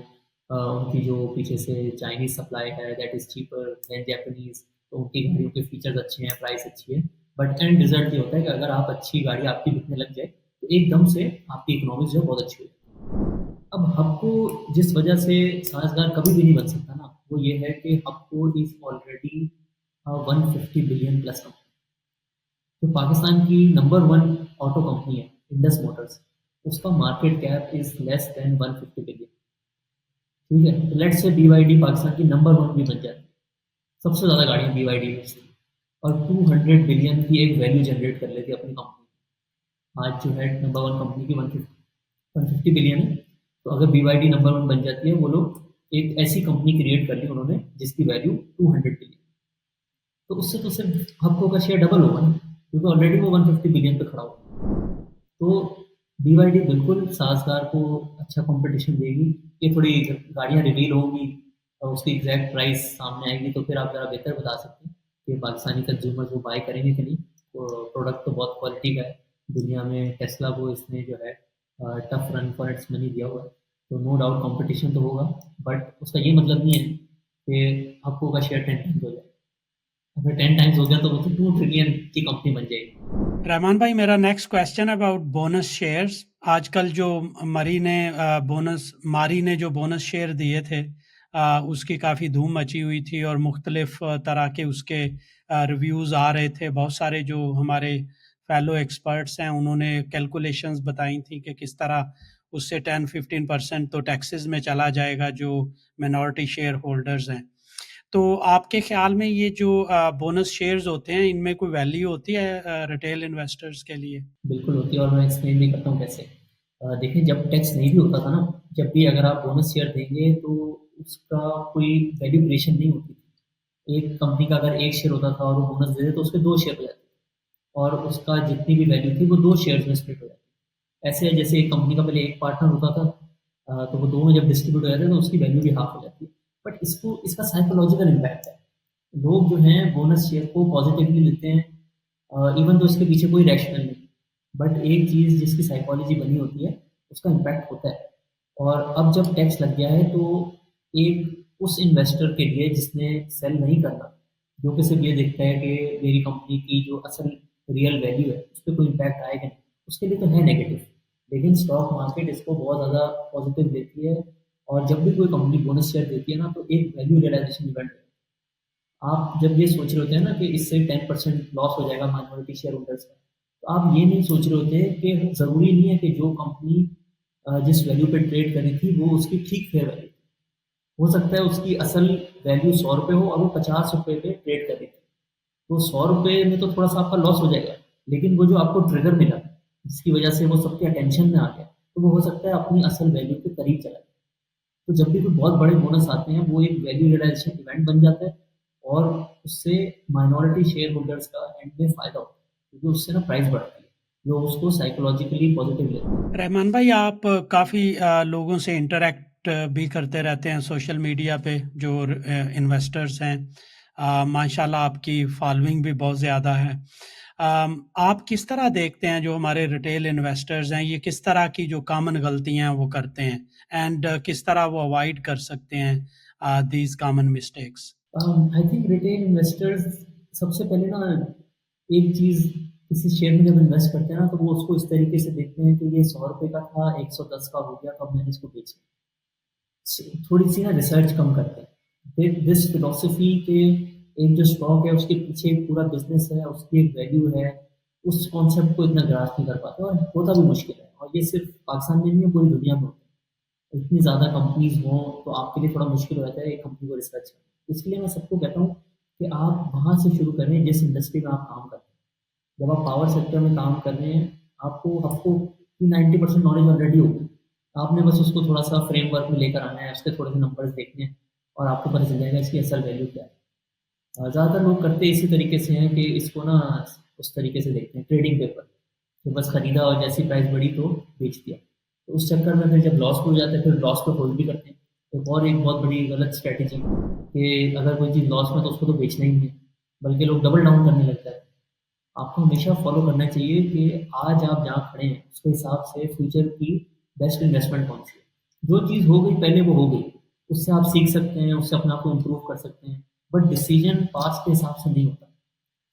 उनकी जो पीछे से चाइनीज सप्लाई है that is cheaper than Japanese, तो उनकी गाड़ियों के फीचर्स अच्छे हैं, प्राइस अच्छी है। बट एंड रिजल्ट ये होता है कि अगर आप अच्छी गाड़ी आपकी बिकने लग जाए, तो एकदम से आपकी इकोनॉमिक्स जो है बहुत अच्छी हो जाए। अब हबको जिस वजह से साजगार कभी भी नहीं बन सकता ना, वो ये है कि Hubco is already 150 billion plus company. जो पाकिस्तान की नंबर 1 ऑटो कंपनी है इंडस मोटर्स, उसका market cap is less than 150 billion. ठीक है, तो लेट्स से BYD पाकिस्तान की नंबर 1 भी बन जाती है, सबसे ज़्यादा गाड़ियाँ BYD बेचती है और 200 बिलियन की एक वैल्यू जनरेट कर लेती है अपनी कंपनी। आज जो है नंबर 1 कंपनी की 150 बिलियन है। तो अगर BYD नंबर 1 बन जाती है, वो लोग एक ऐसी कंपनी क्रिएट कर ली उन्होंने जिसकी वैल्यू 200 बिलियन। तो उससे तो सिर्फ हबको का शेयर डबल होगा ना, क्योंकि ऑलरेडी वो 150 बिलियन पे खड़ा होगा। तो BYD बिल्कुल साजगार को अच्छा कंपटीशन देगी। ये थोड़ी गाड़ियाँ रिवील होंगी और उसकी एग्जैक्ट प्राइस सामने आएगी, तो फिर आप ज़रा बेहतर बता सकते हैं कि पाकिस्तानी कंज्यूमर्स वो बाय करेंगे कि नहीं। प्रोडक्ट तो बहुत क्वालिटी का है, दुनिया में टेस्ला को इसने जो है tough run for its money दिया हुआ है। तो नो डाउट कंपटीशन तो होगा, बट उसका ये मतलब नहीं है कि आपको का शेयर 10 टाइम्स हो जाए। अगर 10 टाइम्स हो गया तो वो तो 2 ट्रिलियन की कंपनी बन जाएगी। रहमान भाई, मेरा next question about bonus shares. आजकल जो मारी ने जो बोनस शेयर दिए थे, उसकी काफ़ी धूम मची हुई थी और मुख्तलिफ तरह के उसके रिव्यूज़ आ रहे थे, बहुत सारे जो हमारे फेलो एक्सपर्ट्स हैं उन्होंने कैलकुलेशंस बताई थी कि किस तरह उससे 10-15% तो टैक्सेस में चला जाएगा जो मिनॉरिटी शेयर होल्डर्स हैं। तो आपके ख्याल में ये जो बोनस शेयर्स होते हैं इनमें कोई वैल्यू होती है रिटेल इन्वेस्टर्स के लिए? बिल्कुल होती है और मैं एक्सप्लेन भी करता हूँ कैसे। देखिए जब टैक्स नहीं भी होता था ना, जब भी अगर आप बोनस शेयर देंगे तो उसका कोई वैल्यू क्रिएशन नहीं होती थी। एक कंपनी का अगर एक शेयर होता था और वो बोनस दे दे तो उसके 2 शेयर हो जाते और उसका जितनी भी वैल्यू थी वो 2 शेयर्स में स्प्लिट हो जाती। ऐसे है जैसे एक कंपनी का पहले एक पार्टनर होता था, तो वो 2 में जब डिस्ट्रीब्यूट हो जाते हैं तो उसकी वैल्यू भी हाफ हो जाती है। बट इसको इसका साइकोलॉजिकल इम्पैक्ट है। लोग जो हैं बोनस शेयर को पॉजिटिवली लेते हैं, इवन तो इसके पीछे कोई रैशनल नहीं। बट एक चीज़ जिसकी साइकोलॉजी बनी होती है, उसका इम्पैक्ट होता है। और अब जब टैक्स लग गया है तो एक उस इन्वेस्टर के लिए जिसने सेल नहीं करना, जो कि सिर्फ ये देखता है कि मेरी कंपनी की जो असल रियल वैल्यू है उस पर कोई इम्पैक्ट आएगा नहीं, उसके लिए तो है नेगेटिव। लेकिन स्टॉक मार्केट इसको बहुत ज़्यादा पॉजिटिव देती है। और जब भी कोई कंपनी बोनस शेयर देती है ना तो एक वैल्यू रियलाइजेशन इवेंट है। आप जब ये सोच रहे होते हैं ना कि इससे 10% लॉस हो जाएगा माइनॉरिटी शेयर होल्डर्स का, तो आप ये नहीं सोच रहे होते कि ज़रूरी नहीं है कि जो कंपनी जिस वैल्यू पे ट्रेड करी थी वो उसकी ठीक फेयर वैल्यू। हो सकता है उसकी असल वैल्यू 100 रुपये हो और वो 50 रुपये पे ट्रेड कर रही थी। तो 100 रुपये में तो थोड़ा सा आपका लॉस हो जाएगा, लेकिन वो जो आपको ट्रिगर मिला जिसकी वजह से वो सबके अटेंशन में आ गया, तो वो हो सकता है अपनी असल वैल्यू के करीब चला जाए। तो जब भी कोई बहुत बड़े बोनस आते हैं वो एक वैल्यू रियलाइजेशन इवेंट बन जाता है और उससे माइनॉरिटी शेयर होल्डर्स का एंड में फ़ायदा होता है क्योंकि उससे ना प्राइस बढ़ती है। लोग उसको साइकोलॉजिकली पॉजिटिव लेते हैं। रहमान भाई, आप काफ़ी लोगों से इंटरैक्ट भी करते रहते हैं सोशल मीडिया पे, जो इन्वेस्टर्स हैं। माशाल्लाह आपकी फॉलोइंग भी बहुत ज़्यादा है। आप किस तरह देखते हैं जो हमारे रिटेल इन्वेस्टर्स हैं, ये किस तरह की जो कॉमन गलतियां हैं वो करते हैं, एंड किस तरह वो अवॉइड कर सकते हैं these common mistakes? I think retail investors सबसे पहले ना एक चीज़, किसी शेयर में जब इन्वेस्ट करते हैं ना तो वो उसको इस तरीके से देखते हैं कि ये 100 रुपये का था, 110 का हो गया, तो अब मैंने इसको बेचा। थोड़ी सी ना रिसर्च कम करते हैं दिस फिलोसफी के एक जो स्टॉक है उसके पीछे एक पूरा बिजनेस है, उसकी एक वैल्यू है, उस कॉन्सेप्ट को इतना ग्रास्प नहीं कर पाते और होता भी मुश्किल है। और ये सिर्फ पाकिस्तान में नहीं है, पूरी दुनिया में होता है। इतनी ज़्यादा कंपनीज हों तो आपके लिए थोड़ा मुश्किल हो जाता है एक कंपनी को रिसर्च करना। इसके लिए मैं सबको कहता हूँ कि आप वहाँ से शुरू करें जिस इंडस्ट्री में आप काम करते हैं। जब आप पावर सेक्टर में काम कर रहे हैं, आपको आपको 90% नॉलेज ऑलरेडी होगी। आपने बस उसको थोड़ा-सा फ्रेमवर्क में लेकर आना है, उसके थोड़े से नंबर्स देखने हैं और आपको पता चल जाएगा इसकी असल वैल्यू क्या है। ज़्यादातर लोग करते इसी तरीके से हैं कि इसको ना उस तरीके से देखते हैं ट्रेडिंग पेपर, तो बस खरीदा और जैसी प्राइस बढ़ी तो बेच दिया। तो उस चक्कर में फिर जब लॉस में हो जाता है फिर लॉस को होल्ड भी करते हैं। तो और एक बहुत बड़ी गलत स्ट्रैटेजी कि अगर कोई चीज़ लॉस में तो उसको तो बेचना ही नहीं है, बल्कि लोग डबल डाउन करने लगता है। आपको हमेशा फॉलो करना चाहिए कि आज आप जहाँ खड़े हैं उसके हिसाब से फ्यूचर की बेस्ट इन्वेस्टमेंट कौन सी है। जो चीज़ हो गई पहले वो हो गई, उससे आप सीख सकते हैं, उससे अपने आप को इम्प्रूव कर सकते हैं। बट डिसीजन पास्ट के हिसाब से नहीं होता।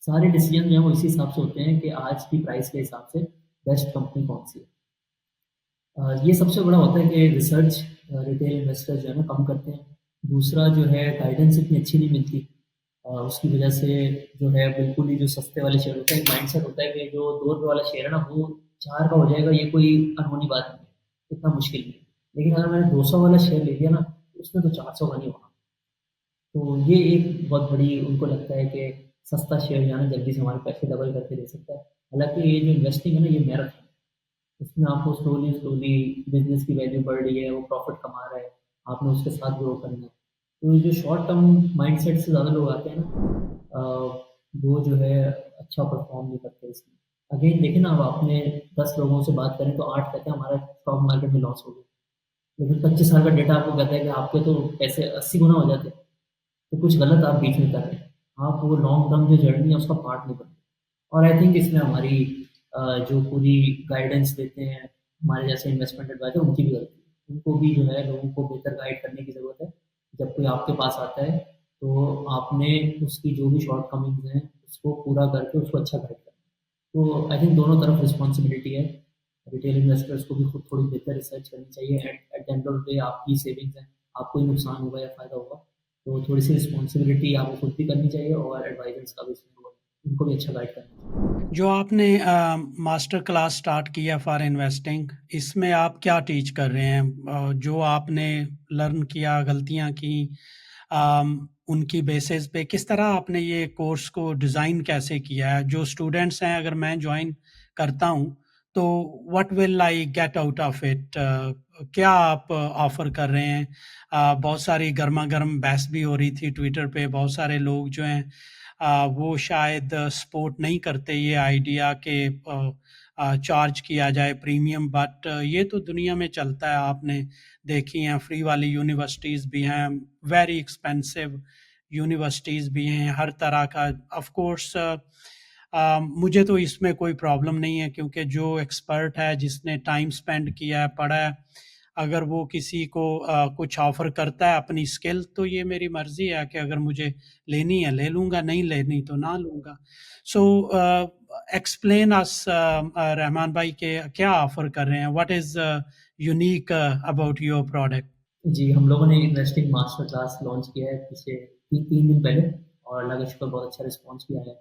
सारे डिसीजन जो है वो इसी हिसाब से होते हैं कि आज की प्राइस के हिसाब से बेस्ट कंपनी कौन सी है। ये सबसे बड़ा होता है कि रिसर्च रिटेल इन्वेस्टर्स जो है ना कम करते हैं। दूसरा जो है गाइडेंस इतनी अच्छी नहीं मिलती, उसकी वजह से जो है बिल्कुल ही जो सस्ते वाले शेयर होते हैं, एक माइंडसेट होता है कि जो 2 रुपये वाला शेयर है ना वो 4 का हो जाएगा, ये कोई अनहोनी बात नहीं है, इतना मुश्किल नहीं है। लेकिन अगर मैंने 200 वाला शेयर ले लिया ना तो उसमें तो 400 का नहीं होगा। तो ये एक बहुत बड़ी उनको लगता है कि सस्ता शेयर जो है ना जल्दी से हमारे पैसे डबल करके दे सकता है। हालाँकि ये जो इन्वेस्टिंग है ना ये मैराथन है। इसमें आपको स्लोली स्लोली बिज़नेस की वैल्यू बढ़ रही है, वो प्रॉफ़िट कमा रहा है, आपने उसके साथ ग्रो करना है। तो ये जो शॉर्ट टर्म माइंडसेट से ज़्यादा लोग आते हैं ना, वो जो है अच्छा परफ़ॉर्म नहीं करते इसमें। अगेन देखिए ना, अब आपने 10 लोगों से बात करें तो 8 कहते हैं हमारा स्टॉक मार्केट में लॉस हो गया। लेकिन 25 साल का डेटा आपको कहता है कि आपके तो पैसे 80 गुना हो जाते हैं। तो कुछ गलत आप बीच में कर रहे हैं। आप वो लॉन्ग टर्म जो जर्नी है उसका पार्ट नहीं बन रहे। और आई थिंक इसमें हमारी जो पूरी गाइडेंस देते हैं हमारे जैसे इन्वेस्टमेंट एडवाइज़र, उनकी भी गलती है। उनको भी जो है लोगों को बेहतर गाइड करने की ज़रूरत है। जब कोई आपके पास आता है तो आपने उसकी जो भी शॉर्टकमिंग्स हैं उसको पूरा करके उसको अच्छा गाइड करना है। तो आई थिंक दोनों तरफ रिस्पॉन्सिबिलिटी है। रिटेल इन्वेस्टर्स को भी खुद थोड़ी बेहतर रिसर्च करनी चाहिए। At at the end of the day आपकी सेविंग्स हैं, आपको ही नुकसान होगा या फ़ायदा होगा, तो थोड़ी-सी रिस्पॉन्सिबिलिटी आपको खुद भी करनी चाहिए और एडवाइज़र्स का भी इसमें रोल है, उनको भी अच्छा गाइड करना चाहिए। जो आपने मास्टर क्लास स्टार्ट किया फॉर इन्वेस्टिंग, इसमें आप क्या टीच कर रहे हैं? जो आपने लर्न किया, गलतियाँ की, उनकी बेसिस पे किस तरह आपने ये कोर्स को डिज़ाइन कैसे किया है? जो स्टूडेंट्स हैं, अगर मैं जॉइन करता हूँ, तो what will I get out of it? क्या आप ऑफ़र कर रहे हैं? बहुत सारी गरमा-गरम बहस भी हो रही थी ट्विटर पे, बहुत सारे लोग जो हैं वो शायद सपोर्ट नहीं करते ये आइडिया कि चार्ज किया जाए प्रीमियम, बट ये तो दुनिया में चलता है। आपने देखी हैं फ्री वाली यूनिवर्सिटीज़ भी हैं, वेरी एक्सपेंसिव यूनिवर्सिटीज़ भी हैं, हर तरह का। ऑफ कोर्स मुझे तो इसमें कोई प्रॉब्लम नहीं है, क्योंकि जो एक्सपर्ट है, जिसने टाइम स्पेंड किया है, पढ़ा है, अगर वो किसी को कुछ ऑफ़र करता है अपनी स्किल, तो ये मेरी मर्ज़ी है कि अगर मुझे लेनी है ले लूँगा, नहीं लेनी तो ना लूँगा। सो एक्सप्लेन अस रहमान भाई के क्या ऑफ़र कर रहे हैं? What is unique about your product? जी, हम लोगों ने इन्वेस्टिंग मास्टर क्लास लॉन्च किया है पिछले 3 दिन पहले और अल्लाह का शुक्र बहुत अच्छा रिस्पॉन्स भी आया है।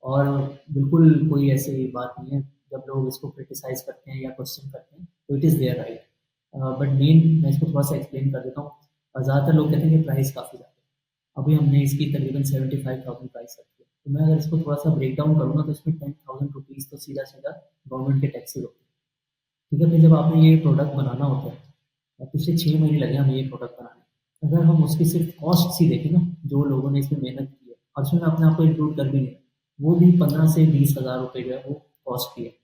और बिल्कुल कोई ऐसी बात नहीं है, जब लोग इसको क्रिटिसाइज़ करते हैं या क्वेश्चन करते हैं, तो it is there right. But main मैं इसको थोड़ा-सा एक्सप्लेन कर देता हूँ। ज़्यादातर लोग कहते हैं कि प्राइस काफ़ी ज़्यादा है। अभी हमने इसकी तकरीबन 75,000 प्राइस रखी है। तो मैं अगर इसको थोड़ा-सा ब्रेक डाउन करूँ ना, तो इसमें 10,000 रुपीज़ तो सीधा-सीधा गवर्नमेंट के टैक्सेस होते हैं। ठीक है? फिर जब आपने ये प्रोडक्ट बनाना होता है, पिछले 6 महीने लगे हमें ये प्रोडक्ट बनाने। अगर हम उसकी सिर्फ कॉस्ट ही देखें ना, जो लोगों ने इसमें मेहनत की है और उसमें अपने आप को इंक्लूड कर भी लिया, वो भी 15 से 20 हज़ार रुपए जो है वो कॉस्ट की है।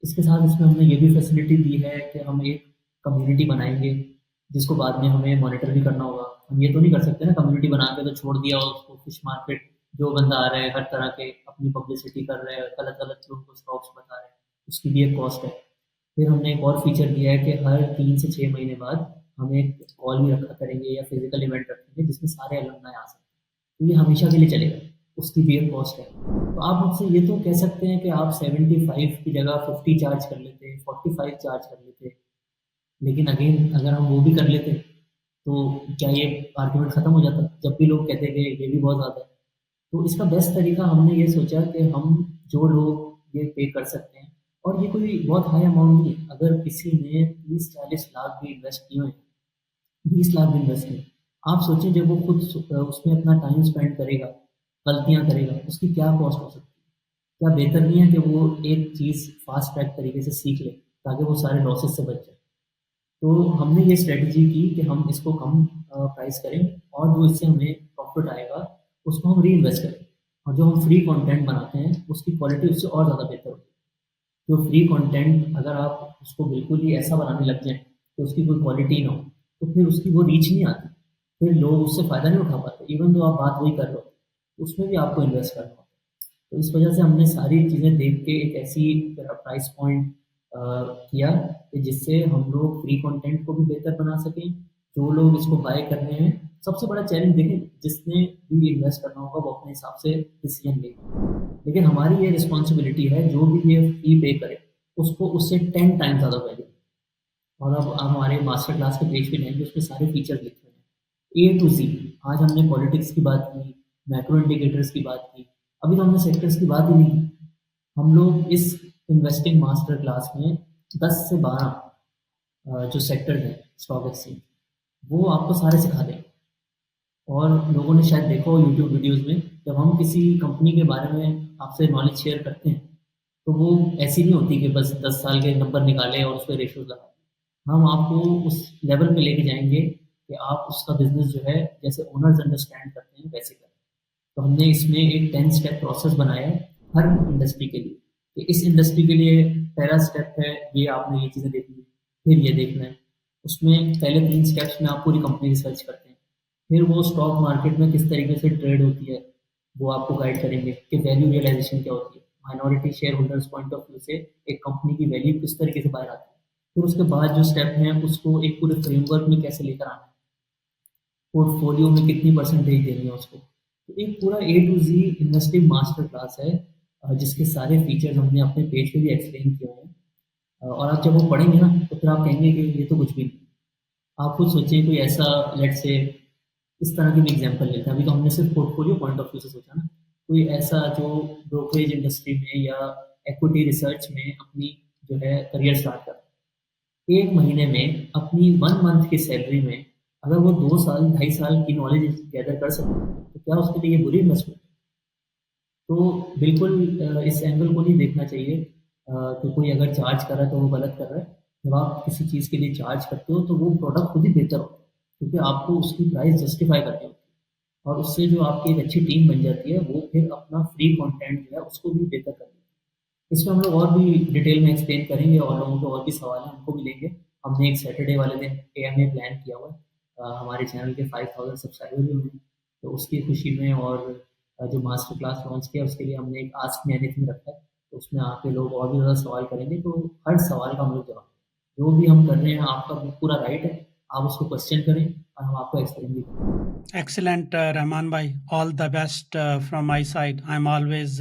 इसके साथ इसमें हमने ये भी फैसिलिटी दी है कि हम एक कम्युनिटी बनाएंगे, जिसको बाद में हमें मॉनिटर भी करना होगा। हम ये तो नहीं कर सकते ना, कम्युनिटी बना के तो छोड़ दिया और उसको फिश मार्केट, जो बंदा आ रहा है हर तरह के अपनी पब्लिसिटी कर रहे हैं, गलत गलत लोगों को स्टॉक्स बता रहे हैं, उसकी भी एक कॉस्ट है। फिर हमने एक और फीचर दिया है कि हर 3 से 6 महीने बाद हम एक कॉल भी रखा करेंगे या फिजिकल इवेंट रखेंगे, जिसमें सारे अलुमनाई आ सकते हैं। तो ये हमेशा के लिए चलेगा, उसकी भी एक कॉस्ट है। तो आप मुझसे ये तो कह सकते हैं कि आप 75 की जगह 50 चार्ज कर लेते, 45 चार्ज कर लेते, लेकिन अगेन अगर हम वो भी कर लेते, तो क्या ये आर्गुमेंट खत्म हो जाता? जब भी लोग कहते हैं कि ये भी बहुत ज़्यादा है। तो इसका बेस्ट तरीका हमने ये सोचा कि हम जो लोग ये पे कर सकते हैं, और ये कोई बहुत हाई अमाउंट नहीं है। अगर किसी ने 30-40 लाख भी इन्वेस्ट किए हैं, 20 लाख भी इन्वेस्ट किए, आप सोचें जब वो खुद उसमें अपना टाइम स्पेंड करेगा, गलतियाँ करेगा, उसकी क्या कॉस्ट हो सकती है? क्या बेहतर नहीं है कि वो एक चीज़ फास्ट ट्रैक तरीके से सीख ले, ताकि वो सारे लॉसेस से बच जाए? तो हमने ये स्ट्रेटजी की कि हम इसको कम प्राइस करें, और जो इससे हमें प्रॉफिट आएगा, उसको हम री-इन्वेस्ट करें, और जो हम फ्री कंटेंट बनाते हैं, उसकी क्वालिटी उससे और ज़्यादा बेहतर होगी। जो फ्री कंटेंट अगर आप उसको बिल्कुल ही ऐसा बनाने लग जाएँ कि उसकी कोई क्वालिटी ना हो, तो फिर उसकी वो रीच नहीं आती। फिर लोग उससे फ़ायदा नहीं उठा पाते, इवन दो आप बात वही कर रहे हो, उसमें भी आपको इन्वेस्ट करना होता है। तो इस वजह से हमने सारी चीज़ें देख के एक ऐसी प्राइस पॉइंट किया कि जिससे हम लोग फ्री कंटेंट को भी बेहतर बना सकें। जो लोग इसको बाय कर रहे हैं, सबसे बड़ा चैलेंज देखें, जिसने भी इन्वेस्ट करना होगा वो अपने हिसाब से डिसीजन लेगा। लेकिन हमारी ये रिस्पॉन्सिबिलिटी है, जो भी ये फी पे करे, उसको उससे 10 टाइम्स ज़्यादा वैल्यू। और अब आप हमारे मास्टर क्लास के पेज पे जाएँगे, उसपे सारे फीचर्स लिखे हुए हैं, ए टू ज़ेड। आज हमने पॉलिटिक्स की बात की, मैक्रो इंडिकेटर्स की बात की, अभी तो हमने सेक्टर्स की बात ही नहीं की। हम लोग इस इन्वेस्टिंग मास्टर क्लास में 10 से 12 जो सेक्टर्स हैं स्टॉक एक्सचेंज, वो आपको सारे सिखा देंगे। और लोगों ने शायद देखा हो यूट्यूब वीडियोज़ में, जब हम किसी कंपनी के बारे में आपसे नॉलेज शेयर करते हैं, तो वो ऐसी नहीं होती कि बस 10 साल के नंबर निकाले और उसपे रेशियोज़ लगा दें। हम आपको उस लेवल पे लेके जाएँगे कि आप उसका बिज़नेस जो है, जैसे ओनर्स अंडरस्टैंड करते हैं, वैसे करें। तो हमने इसमें एक 10 स्टेप प्रोसेस बनाया है हर इंडस्ट्री के लिए, कि इस इंडस्ट्री के लिए पहला स्टेप है ये आपने ये चीज़ें देखनी है, फिर ये देखना है। उसमें पहले 3 स्टेप्स में आप पूरी कंपनी रिसर्च करते हैं। फिर वो स्टॉक मार्केट में किस तरीके से ट्रेड होती है, वो आपको गाइड करेंगे कि वैल्यू रियलाइज़ेशन क्या होती है। Minority share holders point of view से एक कंपनी की वैल्यू किस तरीके से बाहर आती है। फिर उसके बाद जो स्टेप हैं, उसको एक पूरे फ्रेमवर्क में कैसे लेकर आना है, पोर्टफोलियो में कितनी परसेंटेज देनी है उसको। तो एक पूरा A to Z investing master class है, जिसके सारे फीचर्स हमने अपने पेज पे भी एक्सप्लेन किए हैं। और आप जब वो पढ़ेंगे ना, तो फिर आप कहेंगे कि ये तो कुछ भी नहीं। आप खुद सोचिए, कोई ऐसा लेट्स से इस तरह की भी एग्जांपल लेते हैं। अभी तो हमने सिर्फ पोर्टफोलियो पॉइंट ऑफ व्यू से सोचा ना, कोई ऐसा जो ब्रोकरेज इंडस्ट्री में या इक्विटी रिसर्च में अपनी जो है करियर स्टार्ट करता है, 1 महीने में अपनी 1 मंथ की सैलरी में अगर वो 2 साल, 2.5 साल की नॉलेज गैदर कर सकता है, तो क्या उसके लिए ये बुरी इन्वेस्टमेंट है? तो बिल्कुल इस एंगल को नहीं देखना चाहिए कि कोई अगर चार्ज कर रहा है तो वो गलत कर रहा है। जब आप किसी चीज़ के लिए चार्ज करते हो तो वो प्रोडक्ट खुद ही बेहतर होता है, क्योंकि आपको उसकी प्राइस जस्टिफाई करनी होती है और उससे जो आपकी एक अच्छी टीम बन जाती है वो फिर अपना फ्री कंटेंट जो है उसको भी बेहतर कर देती है। इसमें हम लोग और भी डिटेल में एक्सप्लेन करेंगे और लोगों के और भी सवाल हैं उनको भी लेंगे। हमने एक सैटरडे वाले दिन एएमए प्लान किया हुआ है। हमारे चैनल के 5000 सब्सक्राइबर भी हुए हैं, तो उसकी खुशी में और जो मास्टर क्लास लॉन्च किया उसके लिए हमने एक आस्क मी एनीथिंग रखा है, तो उसमें आके लोग और भी ज़्यादा सवाल करेंगे, तो हर सवाल का हम लोग जवाब देंगे। जो भी हम कर रहे हैं आपका पूरा राइट है, आप उसको क्वेश्चन करें और हम आपको एक्सप्लेन भी करेंगे। Excellent, Rahman bhai. All the best from my side. I'm always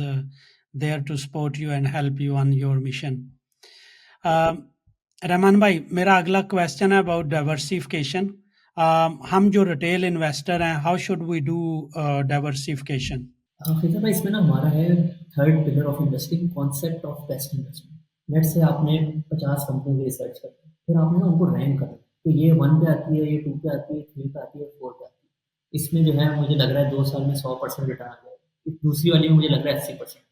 there to support you and help you on your mission. Rahman भाई, मेरा अगला क्वेश्चन है अबाउट डाइवर्सिफिकेशन। हम जो रिटेल इन्वेस्टर हैं, how should we do diversification? फिर भाई इसमें ना हमारा है third pillar of investing, concept of best investment. Let's say आपने 50 कंपनियों की रिसर्च कर, फिर आपने ना उनको रैंक करना, तो ये 1 पे आती है, ये 2 पे आती है, 3 पे आती है, 4 पे आती है। इसमें जो है मुझे लग रहा है 2 साल में 100% रिटर्न आ जाएगा, दूसरी वाली में मुझे लग रहा है 80%।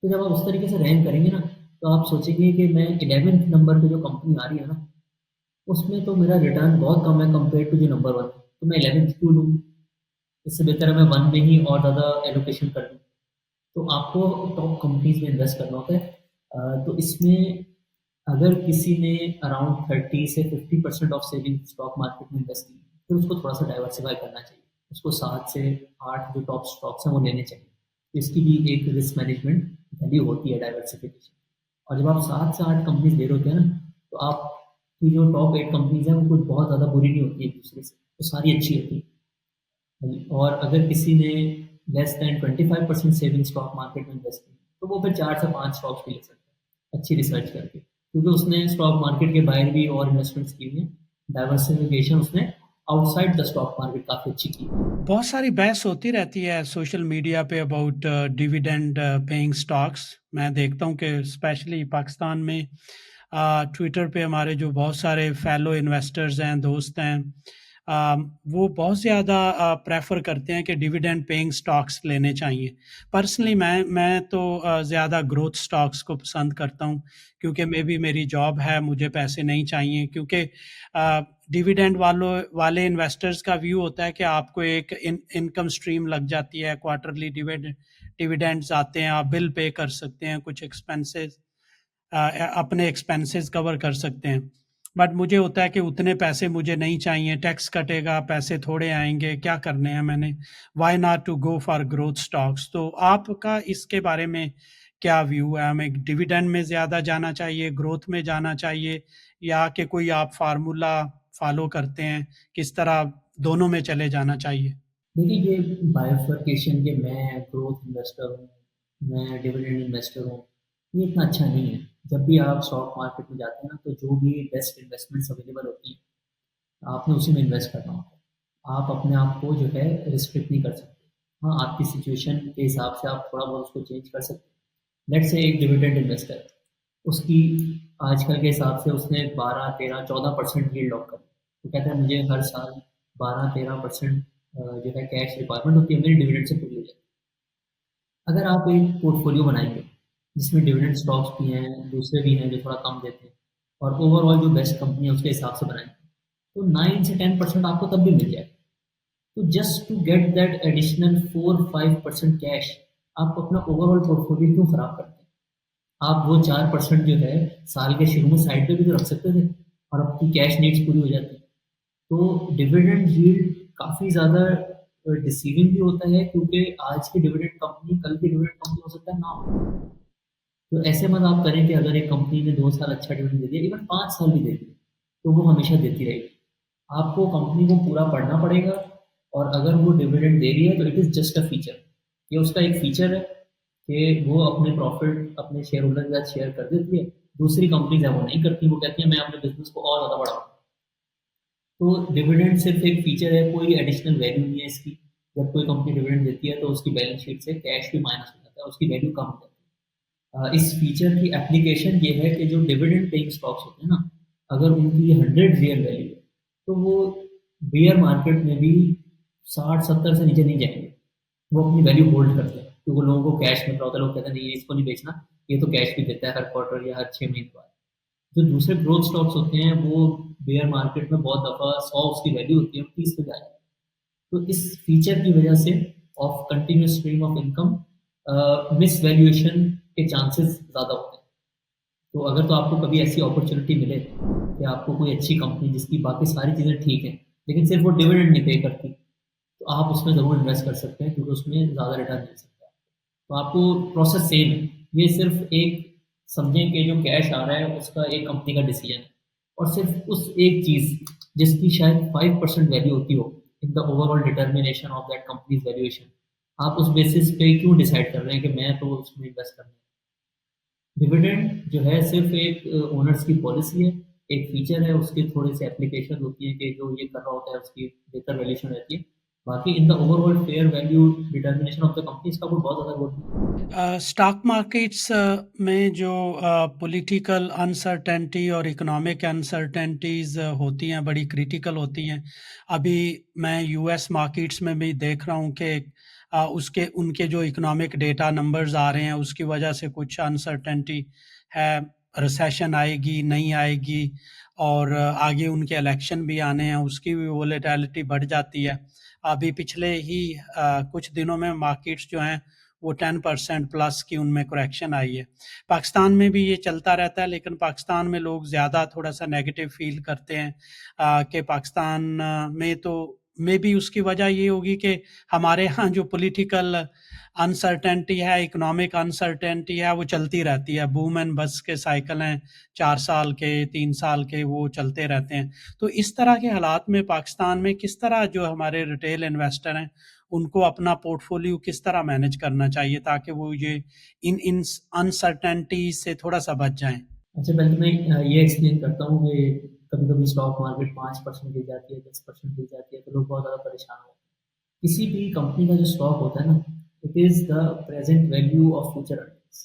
तो जब आप उस तरीके से रैंक करेंगे ना, तो आप सोचेंगे कि मैं 11th नंबर पे जो कंपनी आ रही है ना, उसमें तो मेरा रिटर्न बहुत कम है कंपेयर टू जो नंबर 1 है, तो मैं 11th क्यों लूँ? इससे बेहतर है मैं 1 में ही और ज़्यादा एलोकेशन कर लूँ। तो आपको टॉप कंपनीज में इन्वेस्ट करना होता है। तो इसमें अगर किसी ने अराउंड 30 से 50% ऑफ सेविंग स्टॉक मार्केट में इन्वेस्ट की, फिर उसको थोड़ा सा डाइवर्सिफाई करना चाहिए। उसको 7 से 8 जो टॉप स्टॉक्स हैं वो लेने चाहिए। तो इसकी भी एक रिस्क मैनेजमेंट वैल्यू होती है डाइवर्सिफिकेशन। और जब आप 7 से 8 कंपनीज ले रहे होते हैं ना, तो आपकी जो टॉप 8 कंपनीज हैं वो कुछ बहुत ज़्यादा बुरी नहीं होती एक दूसरे से, तो सारी अच्छी होती है। और अगर किसी ने less than 25% saving stock market में इन्वेस्ट की, तो वो फिर 4 से 5 स्टॉक्स भी ले सकता है अच्छी रिसर्च करके, क्योंकि उसने स्टॉक मार्केट के बाहर भी और इन्वेस्टमेंट्स की हुई हैं। डाइवर्सिफिकेशन उसने आउटसाइड द स्टॉक मार्केट काफ़ी अच्छी की है। बहुत सारी बहस होती रहती है सोशल मीडिया पे अबाउट डिविडेंड पेइंग स्टॉक्स। मैं देखता हूँ कि स्पेशली पाकिस्तान में ट्विटर पे हमारे जो बहुत सारे फेलो इन्वेस्टर्स हैं, दोस्त हैं, वो बहुत ज़्यादा प्रेफर करते हैं कि डिविडेंड पेइंग स्टॉक्स लेने चाहिए। पर्सनली मैं तो ज़्यादा ग्रोथ स्टॉक्स को पसंद करता हूँ, क्योंकि मे बी मेरी जॉब है, मुझे पैसे नहीं चाहिए, क्योंकि डिविडेंड वाले इन्वेस्टर्स का व्यू होता है कि आपको एक इनकम स्ट्रीम लग जाती है, क्वार्टरली डिविडेंड्स आते हैं, आप बिल पे कर सकते हैं, कुछ एक्सपेंसेस अपने एक्सपेंसेस कवर कर सकते हैं। बट मुझे होता है कि उतने पैसे मुझे नहीं चाहिए, टैक्स कटेगा, पैसे थोड़े आएंगे, क्या करने हैं मैंने, why not to go for growth stocks. तो आपका इसके बारे में क्या व्यू है? हमें डिविडेंड में ज़्यादा जाना चाहिए, ग्रोथ में जाना चाहिए, या कि कोई आप फार्मूला फॉलो करते हैं, किस तरह दोनों में चले जाना चाहिए? देखिए, ये बाइफर्केशन कि मैं ग्रोथ इन्वेस्टर हूँ, मैं डिविडेंड इन्वेस्टर हूँ, ये इतना अच्छा नहीं है। जब भी आप स्टॉक मार्केट में जाते हैं ना, तो जो भी बेस्ट इन्वेस्टमेंट्स अवेलेबल होती हैं, आपने उसी में इन्वेस्ट करना होता है। आप अपने आप को जो है रिस्ट्रिक्ट नहीं कर सकते। हाँ, आपकी सिचुएशन के हिसाब से आप थोड़ा बहुत उसको चेंज कर सकते हैं। लेट्स से एक डिविडेंड इन्वेस्टर, उसकी आजकल के हिसाब से उसने 12, 13, 14% यील्ड लॉक करी, तो कहता है मुझे हर साल 12-13% जो है कैश रिक्वायरमेंट होती है, मेरी डिविडेंड से पूरी हो जाती है। अगर आप एक पोर्टफोलियो बनाएंगे जिसमें डिविडेंड स्टॉक्स भी हैं, दूसरे भी हैं जो थोड़ा कम देते हैं, और ओवरऑल जो बेस्ट कंपनी है उसके हिसाब से बनाएंगे, तो 9 से 10% आपको तब भी मिल जाएगा। तो just to get that additional 4-5% cash, आप अपना ओवरऑल पोर्टफोलियो क्यों खराब करते हैं? आप वो 4% जो है साल के शुरू में साइड पे भी तो रख सकते थे और आपकी कैश नीड्स पूरी हो जाती। तो डिविडेंड यील्ड काफ़ी ज़्यादा डिसीविंग भी होता है, क्योंकि आज की डिविडेंड कंपनी कल की डिविडेंड कंपनी हो सकता है ना हो। तो ऐसे मत आप करें कि अगर एक कंपनी ने 2 साल अच्छा डिविडेंड दे दिया, इवन 5 साल भी दे दिया, तो वो हमेशा देती रहेगी। आपको कंपनी को पूरा पढ़ना पड़ेगा, और अगर वो डिविडेंड दे रही है तो it is just a feature. ये उसका एक फीचर है कि वो अपने प्रॉफिट अपने शेयर होल्डर के साथ शेयर कर देती है। दूसरी कंपनीज है वो नहीं करती, वो कहती है मैं अपने बिजनेस को और ज़्यादा बढ़ाऊँ। तो डिविडेंड सिर्फ एक फीचर है, कोई एडिशनल वैल्यू नहीं है इसकी। जब कोई कंपनी डिविडेंड देती है तो उसकी बैलेंस शीट से कैश भी माइनस हो जाता है, उसकी वैल्यू कम हो जाती है। इस फीचर की एप्लीकेशन ये है कि जो डिविडेंड पेइंग स्टॉक्स होते हैं ना, अगर उनकी 100 रियल वैल्यू है तो वो बेयर मार्केट में भी 60-70 से नीचे नहीं जाएंगे। वो अपनी वैल्यू होल्ड करते हैं क्योंकि लोगों को कैश मिल रहा होता है। लोग कहते हैं नहीं, इसको नहीं बेचना, ये तो कैश भी देता है हर क्वार्टर या हर 6 महीने बाद। जो दूसरे ग्रोथ स्टॉक्स होते हैं वो बेयर मार्केट में बहुत दफ़ा 100 उसकी वैल्यू होती है, 30 पे जाए। तो इस फीचर की वजह से of continuous stream of income miss valuation के चांसेस ज़्यादा होते हैं। तो अगर तो आपको कभी ऐसी अपॉर्चुनिटी मिले कि आपको कोई अच्छी कंपनी जिसकी बाकी सारी चीज़ें ठीक हैं लेकिन सिर्फ वो डिविडेंड नहीं पे करती, तो आप उसमें ज़रूर इन्वेस्ट कर सकते हैं क्योंकि उसमें ज़्यादा रिटर्न मिल सकता है। तो आपको प्रोसेस सेम है, ये सिर्फ एक समझें कि जो कैश आ रहा है उसका एक कंपनी का डिसीजन है, और सिर्फ उस एक चीज़ जिसकी शायद 5% वैल्यू होती हो in the overall determination of that companies valuation, आप उस बेसिस पे क्यों डिसाइड कर रहे हैं कि मैं तो उसमें इन्वेस्ट करना है। डिविडेंड जो है सिर्फ एक ओनर्स की पॉलिसी है, एक फीचर है, उसके थोड़े से एप्लीकेशन होती है कि जो ये कर रहा होता है उसकी बेहतर वैल्यूएशन रहती है। बाकी in the overall fair value determination of the company इसका कोई बहुत ज़्यादा रोल नहीं। स्टॉक मार्केट्स में जो पॉलिटिकल अनसर्टेनिटी और इकोनॉमिक अनसर्टेनिटीज होती हैं, बड़ी क्रिटिकल होती हैं। अभी मैं यूएस मार्केट्स में भी देख रहा हूँ कि उसके उनके जो इकोनॉमिक डेटा नंबर्स आ रहे हैं उसकी वजह से कुछ अनसर्टेनिटी है, रिसेशन आएगी नहीं आएगी, और आगे उनके इलेक्शन भी आने हैं, उसकी भी वोलेटिलिटी बढ़ जाती है। अभी पिछले ही कुछ दिनों में मार्केट्स जो हैं वो 10% प्लस की उनमें करेक्शन आई है। पाकिस्तान में भी ये चलता रहता है, लेकिन पाकिस्तान में लोग ज़्यादा थोड़ा सा नेगेटिव फील करते हैं कि पाकिस्तान में तो मे बी उसकी वजह ये होगी कि हमारे यहाँ जो पॉलिटिकल अनसर्टेनिटी है, इकोनॉमिक अनसर्टेनिटी है, वो चलती रहती है। बूम एंड बस के साइकिल हैं, 4 साल के 3 साल के वो चलते रहते हैं। तो इस तरह के हालात में पाकिस्तान में किस तरह जो हमारे रिटेल इन्वेस्टर हैं उनको अपना पोर्टफोलियो किस तरह मैनेज करना चाहिए ताकि वो ये इन अनसर्टेनिटी से थोड़ा सा बच जाएं? अच्छा, पहले तो मैं ये एक्सप्लेन करता हूँ कि कभी-कभी स्टॉक मार्केट 5% गिर जाती है, 10% गिर जाती है, तो लोग बहुत ज़्यादा परेशान होते हैं। किसी भी कंपनी का जो स्टॉक होता है ना, it is the present value of future earnings.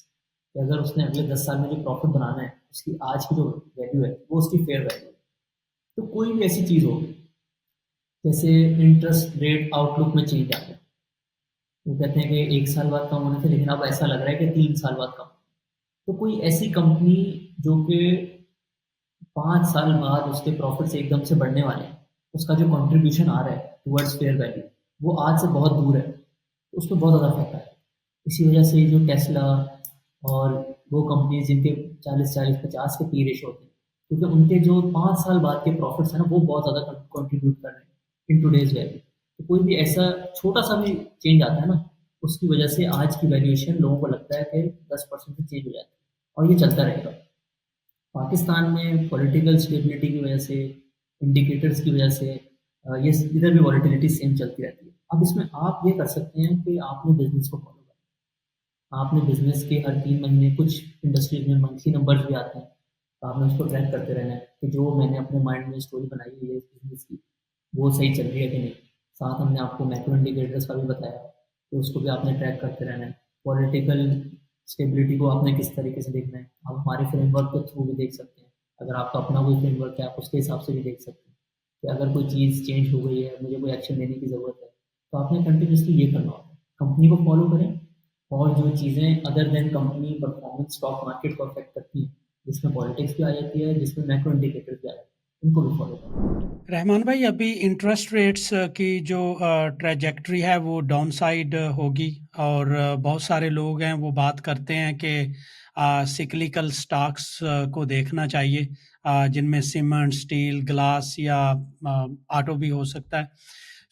कि अगर उसने अगले 10 साल में जो प्रॉफ़िट बनाना है, उसकी आज की जो वैल्यू है, वो उसकी फेयर वैल्यू है। तो कोई भी ऐसी चीज़ हो, जैसे इंटरेस्ट रेट आउटलुक में चेंज आ गया। वो कहते हैं कि 1 साल बाद कम होने थे, लेकिन अब ऐसा लग रहा है कि 3 साल बाद कम। तो कोई ऐसी कंपनी जो कि 5 साल बाद उसके प्रॉफिट्स एकदम से बढ़ने वाले हैं, उसका जो कंट्रीब्यूशन आ रहा है टुवर्ड्स फेयर वैल्यू, वो आज से बहुत दूर है, तो उसको बहुत ज़्यादा इफेक्ट है। इसी वजह से जो टेस्ला और वो कंपनीज जिनके 40-40-50 के पी रेशो होते हैं, क्योंकि उनके जो 5 साल बाद के प्रॉफिट्स हैं ना, वो बहुत ज़्यादा कंट्रीब्यूट कर रहे हैं इन टूडेज वैल्यू। तो कोई भी ऐसा छोटा सा भी चेंज आता है ना, उसकी वजह से आज की वैल्यूएशन लोगों को लगता है कि 10% से चेंज हो जाती है, और ये चलता रहेगा। पाकिस्तान में पॉलिटिकल स्टेबिलिटी की वजह से, इंडिकेटर्स की वजह से ये इधर भी वॉलेटिलिटी सेम चलती रहती है। अब इसमें आप ये कर सकते हैं कि आपने बिजनेस को फॉलो करना। आपने बिजनेस के हर 3 महीने कुछ इंडस्ट्रीज में मंथली नंबर्स भी आते हैं, तो आपने उसको ट्रैक करते रहना है कि जो मैंने अपने माइंड में स्टोरी बनाई हुई है इस बिजनेस की, वो सही चल रही है कि नहीं। साथ हमने आपको मैक्रो इंडिकेटर्स का भी बताया, तो उसको भी आपने ट्रैक करते रहना है। पॉलिटिकल स्टेबिलिटी को आपने किस तरीके से देखना है, आप हमारे फ्रेमवर्क के थ्रू भी देख सकते हैं। अगर आपका अपना कोई फ्रेमवर्क है, आप उसके हिसाब से भी देख सकते हैं कि अगर कोई चीज़ चेंज हो गई है, मुझे कोई एक्शन लेने की ज़रूरत है, तो आपने कंटिन्यूसली ये करना होगा, कंपनी को फॉलो करें। और जो चीज़ें other than company performance stock market को अफेक्ट करती हैं, जिसमें पॉलिटिक्स भी आ जाती है, जिसमें मैक्रो इंडिकेटर्स भी आ जाते हैं, उनको भी फॉलो करें। रहमान भाई, अभी इंटरेस्ट रेट्स की जो ट्रेजेक्ट्री है वो डाउन साइड होगी, और बहुत सारे लोग हैं वो बात करते हैं कि सिक्लिकल स्टॉक्स को देखना चाहिए, जिनमें सीमेंट, स्टील, ग्लास या ऑटो भी हो सकता है।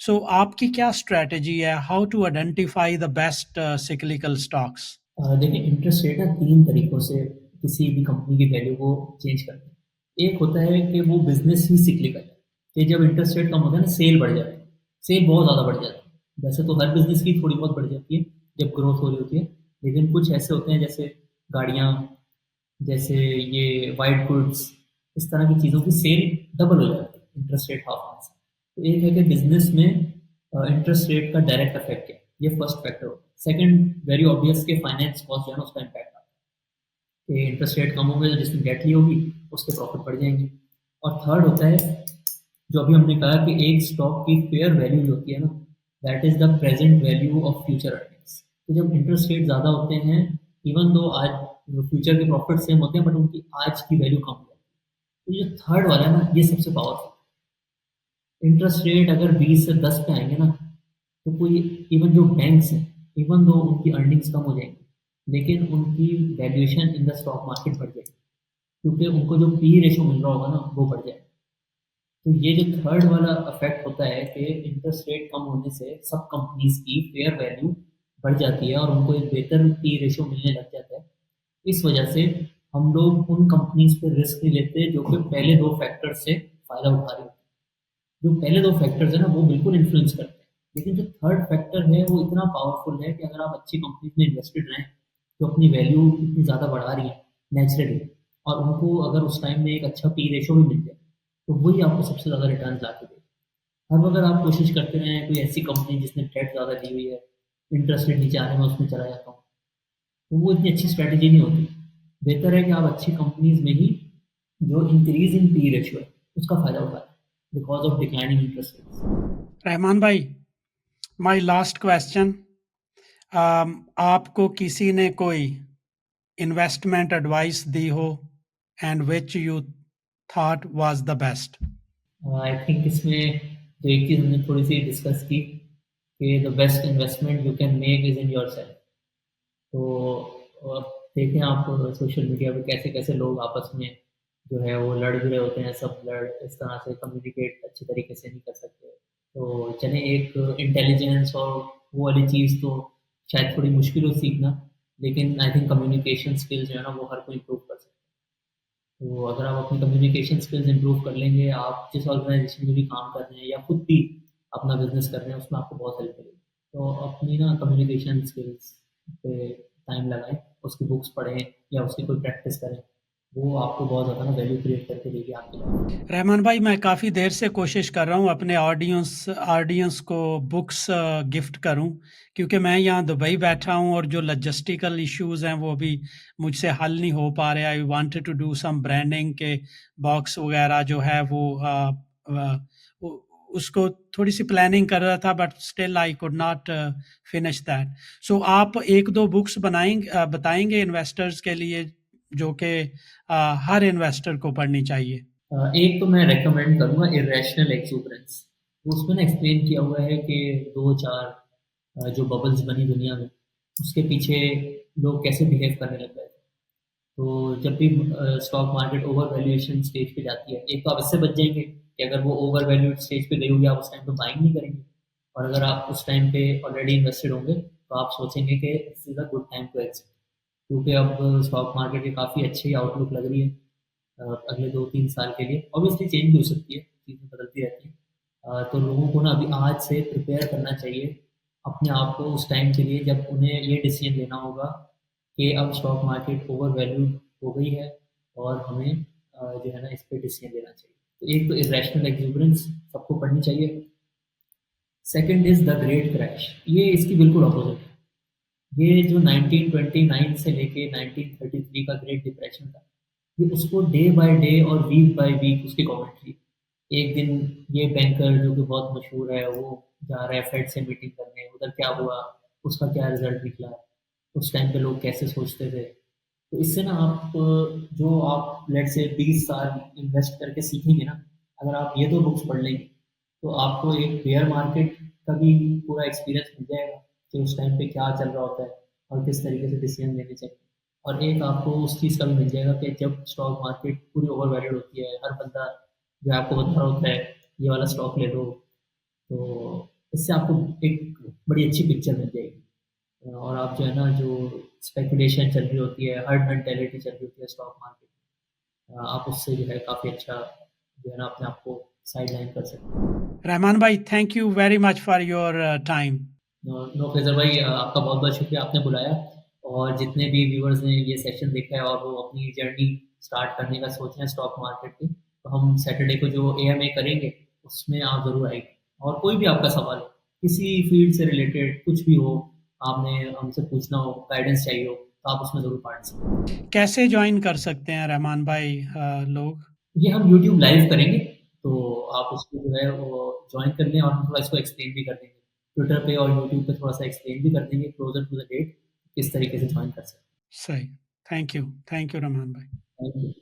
सो आपकी क्या स्ट्रेटजी है, how to identify the best cyclical stocks? देखिए, इंटरेस्ट रेट ना 3 तरीकों से किसी भी कंपनी की वैल्यू को चेंज करते हैं। एक होता है कि वो बिज़नेस ही सिक्लिकल है, कि जब इंटरेस्ट रेट कम होता है ना, सेल बढ़ जाती है, सेल बहुत ज़्यादा बढ़ जाती है। वैसे तो हर बिज़नेस की थोड़ी बहुत बढ़ जाती है जब ग्रोथ हो रही होती है, लेकिन कुछ ऐसे होते हैं जैसे गाड़ियाँ, जैसे ये व्हाइट गुड्स, इस तरह की चीज़ों की सेल डबल हो जाती है इंटरेस्ट रेट हाफ आंसर। तो एक है कि बिजनेस में इंटरेस्ट रेट का डायरेक्ट इफेक्ट है, ये फर्स्ट फैक्टर होता है। सेकंड वेरी ऑब्वियस के फाइनेंस कॉस्ट जो है ना उसका इम्पैक्ट आता है कि इंटरेस्ट रेट कम होंगे तो जिसने डेट ली होगी उसके प्रॉफिट बढ़ जाएंगे। और थर्ड होता है जो अभी हमने कहा कि एक स्टॉक की फेयर वैल्यू जो होती है ना, that is the present value of future earnings. तो जब इंटरेस्ट रेट ज़्यादा होते हैं, इवन दो आज फ्यूचर के प्रॉफिट सेम होते हैं बट उनकी आज की वैल्यू कम हो जाती है। तो जो थर्ड वाला है ना, ये सबसे पावरफुल। इंटरेस्ट रेट अगर 20 से 10 पे आएंगे ना, तो कोई इवन जो बैंक्स हैं, इवन दो उनकी अर्निंग्स कम हो जाएंगी लेकिन उनकी valuation in the stock market बढ़ जाएगी, क्योंकि उनको जो पी रेशो मिल रहा होगा ना वो बढ़ जाएगा। तो ये जो थर्ड वाला इफेक्ट होता है कि इंटरेस्ट रेट कम होने से सब कंपनीज की फेयर वैल्यू बढ़ जाती है और उनको एक बेहतर पी रेशो मिलने लग जाता है। इस वजह से हम लोग उन कंपनीज पे रिस्क नहीं लेते जो कि पहले दो फैक्टर से फायदा उठा रही होती है। जो पहले दो फैक्टर्स है ना वो बिल्कुल इन्फ्लुएंस करते हैं, लेकिन जो थर्ड फैक्टर है वो इतना पावरफुल है कि अगर आप अच्छी कंपनीज में इन्वेस्टेड रहें जो अपनी वैल्यू इतनी ज़्यादा बढ़ा रही है नेचुरली, और उनको अगर उस टाइम में एक अच्छा पी रेशो भी मिल जाए तो वही आपको सबसे ज़्यादा रिटर्न ला के देगा। अब अगर आप कोशिश करते रहें कोई ऐसी कंपनी जिसने डेट ज़्यादा ली हुई है, इंटरेस्ट रेट नीचे आने में उसमें चला जाता हूँ, तो वो इतनी अच्छी स्ट्रैटेजी नहीं होती। बेहतर है कि आप अच्छी कंपनीज में ही जो इंक्रीज इन पी रेशियो है उसका फायदा उठाएं because of declining interest rates. Rahman भाई, माय लास्ट क्वेश्चन, आपको किसी ने कोई इन्वेस्टमेंट एडवाइस दी हो and which you thought was the best? I think इसमें जो एक चीज़ हमने थोड़ी सी डिस्कस की कि the best investment you can make is in your self. तो देखें आप सोशल मीडिया पे कैसे कैसे लोग आपस में जो है वो लड़ भी रहे होते हैं, सब लड़ इस तरह से कम्युनिकेट अच्छे तरीके से नहीं कर सकते। तो चले एक इंटेलिजेंस और वो वाली चीज़ तो शायद थोड़ी मुश्किल हो सीखना, लेकिन आई थिंक कम्युनिकेशन स्किल्स जो है ना वो हर कोई इम्प्रूव कर सकता है। तो अगर आप अपनी कम्युनिकेशन स्किल्स इम्प्रूव कर लेंगे, आप जिस ऑर्गेनाइजेशन में भी काम कर रहे हैं या खुद भी अपना बिजनेस कर रहे हैं उसमें आपको बहुत हेल्प मिलेगी। तो अपनी ना कम्युनिकेशन स्किल्स पे टाइम लगाएं, उसकी बुक्स पढ़ें या उसकी कोई प्रैक्टिस करें, वो आपको बहुत ज़्यादा ना वैल्यू क्रिएट करके देगी आपकी लाइफ। रहमान भाई, मैं काफ़ी देर से कोशिश कर रहा हूँ अपने ऑडियंस ऑडियंस को बुक्स गिफ्ट करूँ, क्योंकि मैं यहाँ दुबई बैठा हूँ और जो लॉजिस्टिकल इश्यूज़ हैं वो अभी मुझसे हल नहीं हो पा रहे। I wanted to do some branding के बॉक्स वगैरह जो है वो उसको थोड़ी सी प्लानिंग कर रहा था, but still I could not finish that. So आप एक दो बुक्स बताएंगे इन्वेस्टर्स के लिए जो कि हर इन्वेस्टर को पढ़नी चाहिए? एक तो मैं रेकमेंड करूँगा इरेशनल एक्सूबरेंस। उसमें ना एक्सप्लेन किया हुआ है कि दो चार जो बबल्स बनी दुनिया में उसके पीछे लोग कैसे बिहेव करने लग गए थे। तो जब भी stock market over valuation stage पे जाती है, एक तो आप इससे बच जाएंगे कि अगर वो ओवर वैल्यूड स्टेज पे गई होगी आप उस टाइम पे बाइंग नहीं करेंगे, और अगर आप उस टाइम पे ऑलरेडी इन्वेस्टेड होंगे तो आप सोचेंगे कि this is a good time to exit, क्योंकि अब स्टॉक मार्केट की काफ़ी अच्छी आउटलुक लग रही है अगले 2-3 साल के लिए। ऑब्वियसली चेंज भी हो सकती है, चीज़ें बदलती रहती हैं। तो लोगों को ना अभी आज से प्रिपेयर करना चाहिए अपने आप को उस टाइम के लिए जब उन्हें ये डिसीजन लेना होगा कि अब स्टॉक मार्केट ओवर वैल्यूड हो गई है और हमें जो है ना इस पे डिसीजन लेना चाहिए। तो एक तो इरेशनल एक्सूबरेंस सबको पढ़नी चाहिए। Second is the great crash, ये इसकी बिल्कुल अपोजिट है। ये जो 1929 से लेके 1933 का ग्रेट डिप्रेशन था, ये उसको डे बाय डे और वीक बाय वीक उसकी कमेंट्री। एक दिन ये बैंकर जो कि बहुत मशहूर है वो जा रहा है फेड से मीटिंग करने, उधर क्या हुआ, उसका क्या रिजल्ट निकला, उस टाइम पे लोग कैसे सोचते थे। तो इससे ना आप जो आप लेट से 20 साल इन्वेस्ट करके सीखेंगे ना, अगर आप ये दो बुक्स पढ़ लेंगे तो आपको एक बेयर मार्केट का भी पूरा एक्सपीरियंस मिल जाएगा कि उस टाइम पे क्या चल रहा होता है और किस तरीके से डिसीजन लेने चाहिए। और एक आपको उस चीज़ का भी मिल जाएगा कि जब स्टॉक मार्केट पूरी ओवर वैल्यूड होती है, हर बंदा जो आपको बता रहा होता है ये वाला स्टॉक ले लो, तो इससे आपको एक बड़ी अच्छी पिक्चर मिल जाएगी। और आप जो है ना जो स्पेकुलेशन चल रही होती है, हर्ड मेंटेलिटी चल रही होती है स्टॉक मार्केट, आप उससे जो है काफ़ी अच्छा जो है ना अपने आप को साइड लाइन कर सकते हैं। रहमान भाई, thank you very much for your time. No Faisal भाई, आपका बहुत बहुत शुक्रिया आपने बुलाया, और जितने भी व्यूअर्स ने ये सेशन देखा है और वो अपनी जर्नी स्टार्ट करने का सोच रहे हैं स्टॉक मार्केट की, हम सैटरडे को जो एएमए करेंगे उसमें आप ज़रूर आइए। और कोई भी आपका सवाल हो, किसी फील्ड से रिलेटेड कुछ भी हो, आपने हमसे पूछना हो, गाइडेंस चाहिए हो, तो आप उसमें ज़रूर पार्टिसिपेट करें। कैसे ज्वाइन कर सकते हैं रहमान भाई लोग? ये हम यूट्यूब लाइव करेंगे, तो आप उसको जो है वो जॉइन कर लें और हम थोड़ा इसको एक्सप्लेन भी कर देंगे। ट्विटर पे और यूट्यूब पे थोड़ा-सा एक्सप्लेन भी कर देंगे क्लोज़र टू द डेट, किस तरीके से जॉइन कर सकते सही। थैंक यू रहमान भाई। हैं। Thank you.